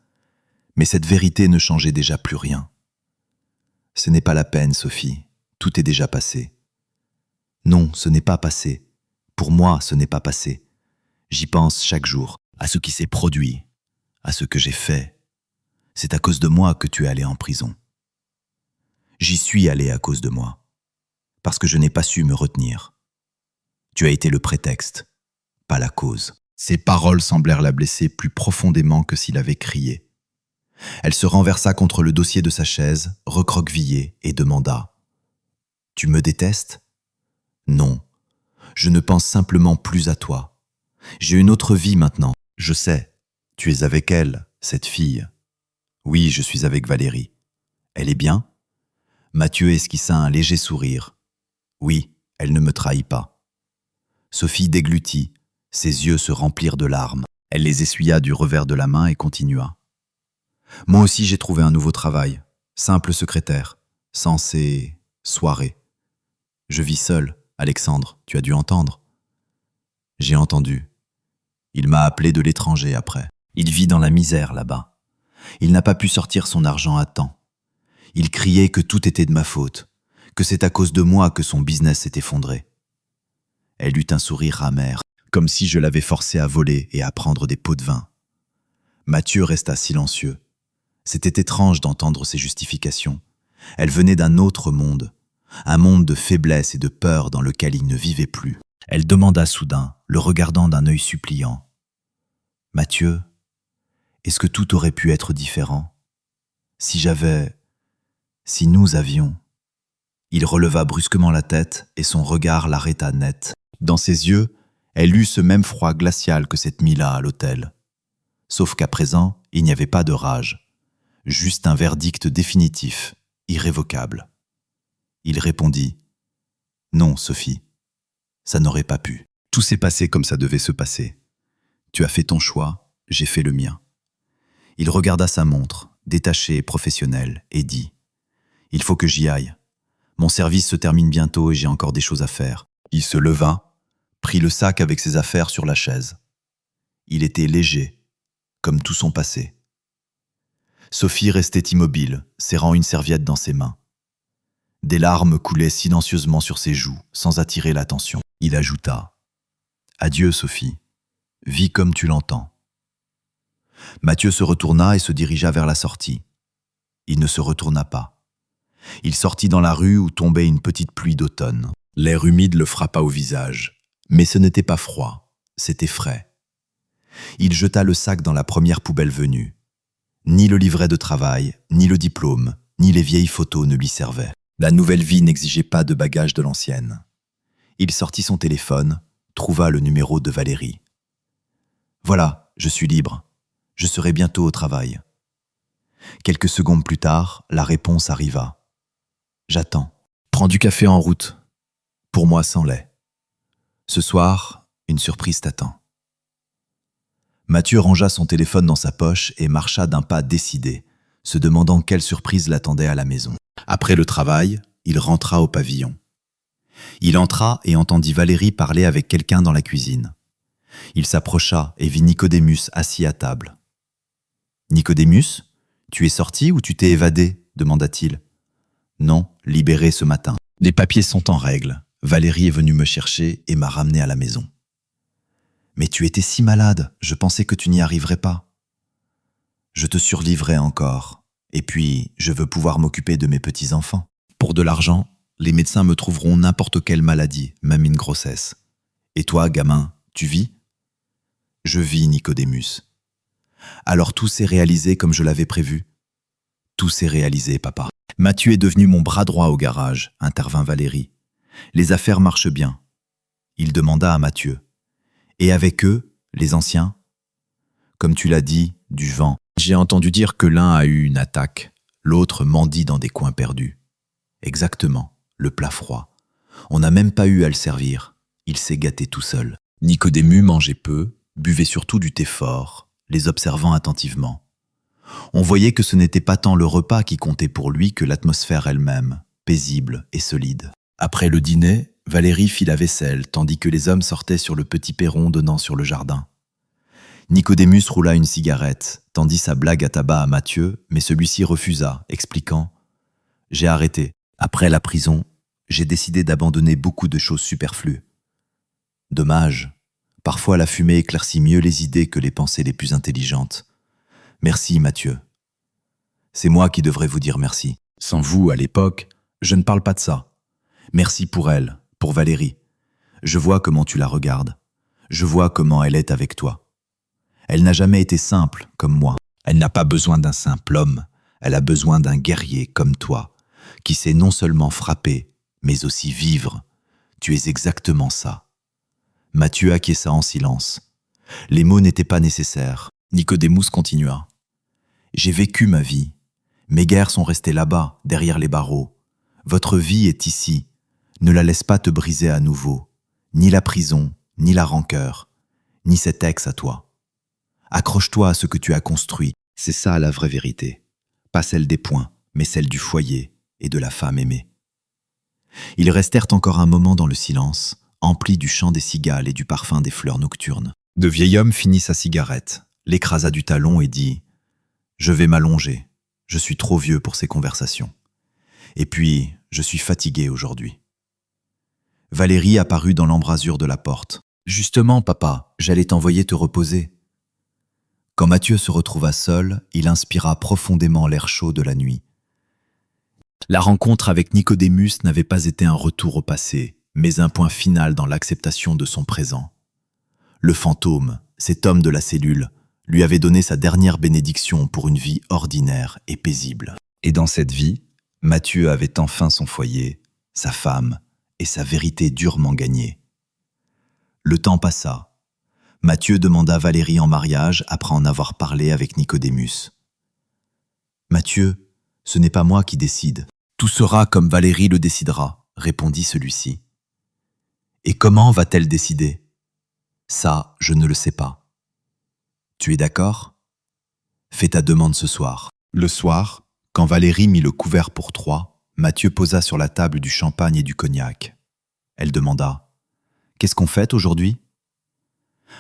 Mais cette vérité ne changeait déjà plus rien. « Ce n'est pas la peine, Sophie. Tout est déjà passé. » Non, ce n'est pas passé. Pour moi, ce n'est pas passé. J'y pense chaque jour, à ce qui s'est produit, à ce que j'ai fait. C'est à cause de moi que tu es allé en prison. J'y suis allé à cause de moi, parce que je n'ai pas su me retenir. Tu as été le prétexte, pas la cause. » Ces paroles semblèrent la blesser plus profondément que s'il avait crié. Elle se renversa contre le dossier de sa chaise, recroquevillée, et demanda « Tu me détestes ? » ?»« Non, je ne pense simplement plus à toi. J'ai une autre vie maintenant. Je sais, tu es avec elle, cette fille. » »« Oui, je suis avec Valérie. Elle est bien ?» Mathieu esquissa un léger sourire. « Oui, elle ne me trahit pas. » Sophie déglutit, ses yeux se remplirent de larmes. Elle les essuya du revers de la main et continua. « Moi aussi j'ai trouvé un nouveau travail, simple secrétaire, sans ces soirées. Je vis seul, Alexandre, tu as dû entendre. » »« J'ai entendu. Il m'a appelé de l'étranger après. Il vit dans la misère là-bas. Il n'a pas pu sortir son argent à temps. Il criait que tout était de ma faute, que c'est à cause de moi que son business s'est effondré. » Elle eut un sourire amer, comme si je l'avais forcé à voler et à prendre des pots de vin. Mathieu resta silencieux. C'était étrange d'entendre ces justifications. Elles venaient d'un autre monde, un monde de faiblesse et de peur dans lequel il ne vivait plus. Elle demanda soudain, le regardant d'un œil suppliant. « Mathieu, est-ce que tout aurait pu être différent ? Si nous avions… » Il releva brusquement la tête et son regard l'arrêta net. Dans ses yeux, elle eut ce même froid glacial que cette nuit-là à l'hôtel. Sauf qu'à présent, il n'y avait pas de rage, juste un verdict définitif, irrévocable. Il répondit « Non, Sophie, ça n'aurait pas pu. Tout s'est passé comme ça devait se passer. Tu as fait ton choix, j'ai fait le mien. » Il regarda sa montre, détachée et professionnelle, et dit « Il faut que j'y aille. Mon service se termine bientôt et j'ai encore des choses à faire. » Il se leva, prit le sac avec ses affaires sur la chaise. Il était léger, comme tout son passé. Sophie restait immobile, serrant une serviette dans ses mains. Des larmes coulaient silencieusement sur ses joues, sans attirer l'attention. Il ajouta « Adieu, Sophie. Vis comme tu l'entends. » Mathieu se retourna et se dirigea vers la sortie. Il ne se retourna pas. Il sortit dans la rue où tombait une petite pluie d'automne. L'air humide le frappa au visage. Mais ce n'était pas froid, c'était frais. Il jeta le sac dans la première poubelle venue. Ni le livret de travail, ni le diplôme, ni les vieilles photos ne lui servaient. La nouvelle vie n'exigeait pas de bagages de l'ancienne. Il sortit son téléphone, trouva le numéro de Valérie. « Voilà, je suis libre. Je serai bientôt au travail. » Quelques secondes plus tard, la réponse arriva. « J'attends. Prends du café en route. Pour moi sans lait. Ce soir, une surprise t'attend. » Mathieu rangea son téléphone dans sa poche et marcha d'un pas décidé, se demandant quelle surprise l'attendait à la maison. Après le travail, il rentra au pavillon. Il entra et entendit Valérie parler avec quelqu'un dans la cuisine. Il s'approcha et vit Nicodémus assis à table. « Nicodémus, tu es sorti ou tu t'es évadé ?» demanda-t-il. « Non, libéré ce matin. Les papiers sont en règle. Valérie est venue me chercher et m'a ramené à la maison. »« Mais tu étais si malade, je pensais que tu n'y arriverais pas. »« Je te survivrai encore. Et puis, je veux pouvoir m'occuper de mes petits-enfants. Pour de l'argent, les médecins me trouveront n'importe quelle maladie, même une grossesse. Et toi, gamin, tu vis ? » ?»« Je vis, Nicodémus. »« Alors tout s'est réalisé comme je l'avais prévu. »« Tout s'est réalisé, papa. »« Mathieu est devenu mon bras droit au garage, » intervint Valérie. « Les affaires marchent bien. » Il demanda à Mathieu. « Et avec eux, les anciens ? » « Comme tu l'as dit, du vent. J'ai entendu dire que l'un a eu une attaque, l'autre mendie dans des coins perdus. » « Exactement, le plat froid. On n'a même pas eu à le servir. Il s'est gâté tout seul. » Nicodémus mangeait peu, buvait surtout du thé fort, les observant attentivement. On voyait que ce n'était pas tant le repas qui comptait pour lui que l'atmosphère elle-même, paisible et solide. Après le dîner, Valérie fit la vaisselle, tandis que les hommes sortaient sur le petit perron donnant sur le jardin. Nicodémus roula une cigarette, tendit sa blague à tabac à Mathieu, mais celui-ci refusa, expliquant « J'ai arrêté. Après la prison, j'ai décidé d'abandonner beaucoup de choses superflues. Dommage. Parfois la fumée éclaircit mieux les idées que les pensées les plus intelligentes. Merci, Mathieu. » C'est moi qui devrais vous dire merci. Sans vous, à l'époque, je ne parle pas de ça. Merci pour elle, pour Valérie. Je vois comment tu la regardes. Je vois comment elle est avec toi. Elle n'a jamais été simple, comme moi. Elle n'a pas besoin d'un simple homme. Elle a besoin d'un guerrier comme toi, qui sait non seulement frapper, mais aussi vivre. Tu es exactement ça. Mathieu acquiesça en silence. Les mots n'étaient pas nécessaires. Nicodémous continua. J'ai vécu ma vie. Mes guerres sont restées là-bas, derrière les barreaux. Votre vie est ici. Ne la laisse pas te briser à nouveau. Ni la prison, ni la rancœur, ni cet ex à toi. Accroche-toi à ce que tu as construit. C'est ça la vraie vérité. Pas celle des poings, mais celle du foyer et de la femme aimée. Ils restèrent encore un moment dans le silence, emplis du chant des cigales et du parfum des fleurs nocturnes. Le vieil homme finit sa cigarette, l'écrasa du talon et dit « Je vais m'allonger. Je suis trop vieux pour ces conversations. Et puis, je suis fatigué aujourd'hui. » Valérie apparut dans l'embrasure de la porte. « Justement, papa, j'allais t'envoyer te reposer. » Quand Mathieu se retrouva seul, il inspira profondément l'air chaud de la nuit. La rencontre avec Nicodémus n'avait pas été un retour au passé, mais un point final dans l'acceptation de son présent. Le fantôme, cet homme de la cellule, lui avait donné sa dernière bénédiction pour une vie ordinaire et paisible. Et dans cette vie, Mathieu avait enfin son foyer, sa femme et sa vérité durement gagnée. Le temps passa. Mathieu demanda Valérie en mariage après en avoir parlé avec Nicodémus. « Mathieu, ce n'est pas moi qui décide. Tout sera comme Valérie le décidera, » répondit celui-ci. « Et comment va-t-elle décider ? Ça, je ne le sais pas. Tu es d'accord ? Fais ta demande ce soir. » Le soir, quand Valérie mit le couvert pour trois, Mathieu posa sur la table du champagne et du cognac. Elle demanda « Qu'est-ce qu'on fête aujourd'hui ? »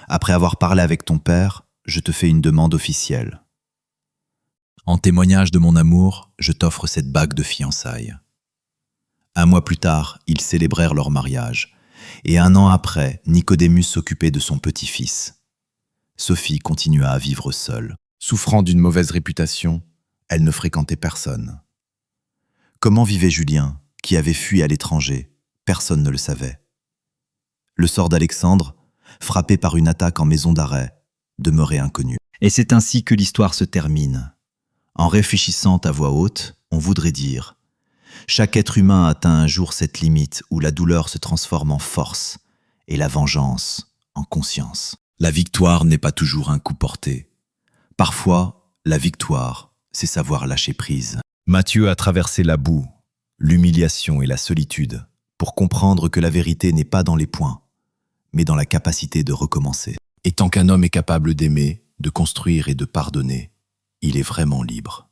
« Après avoir parlé avec ton père, je te fais une demande officielle. En témoignage de mon amour, je t'offre cette bague de fiançailles. » Un mois plus tard, ils célébrèrent leur mariage, et un an après, Nicodémus s'occupait de son petit-fils. Sophie continua à vivre seule. Souffrant d'une mauvaise réputation, elle ne fréquentait personne. Comment vivait Julien, qui avait fui à l'étranger? Personne ne le savait. Le sort d'Alexandre, frappé par une attaque en maison d'arrêt, demeurait inconnu. Et c'est ainsi que l'histoire se termine. En réfléchissant à voix haute, on voudrait dire « Chaque être humain atteint un jour cette limite où la douleur se transforme en force et la vengeance en conscience. La victoire n'est pas toujours un coup porté. Parfois, la victoire, c'est savoir lâcher prise. » Mathieu a traversé la boue, l'humiliation et la solitude pour comprendre que la vérité n'est pas dans les poings, mais dans la capacité de recommencer. Et tant qu'un homme est capable d'aimer, de construire et de pardonner, il est vraiment libre.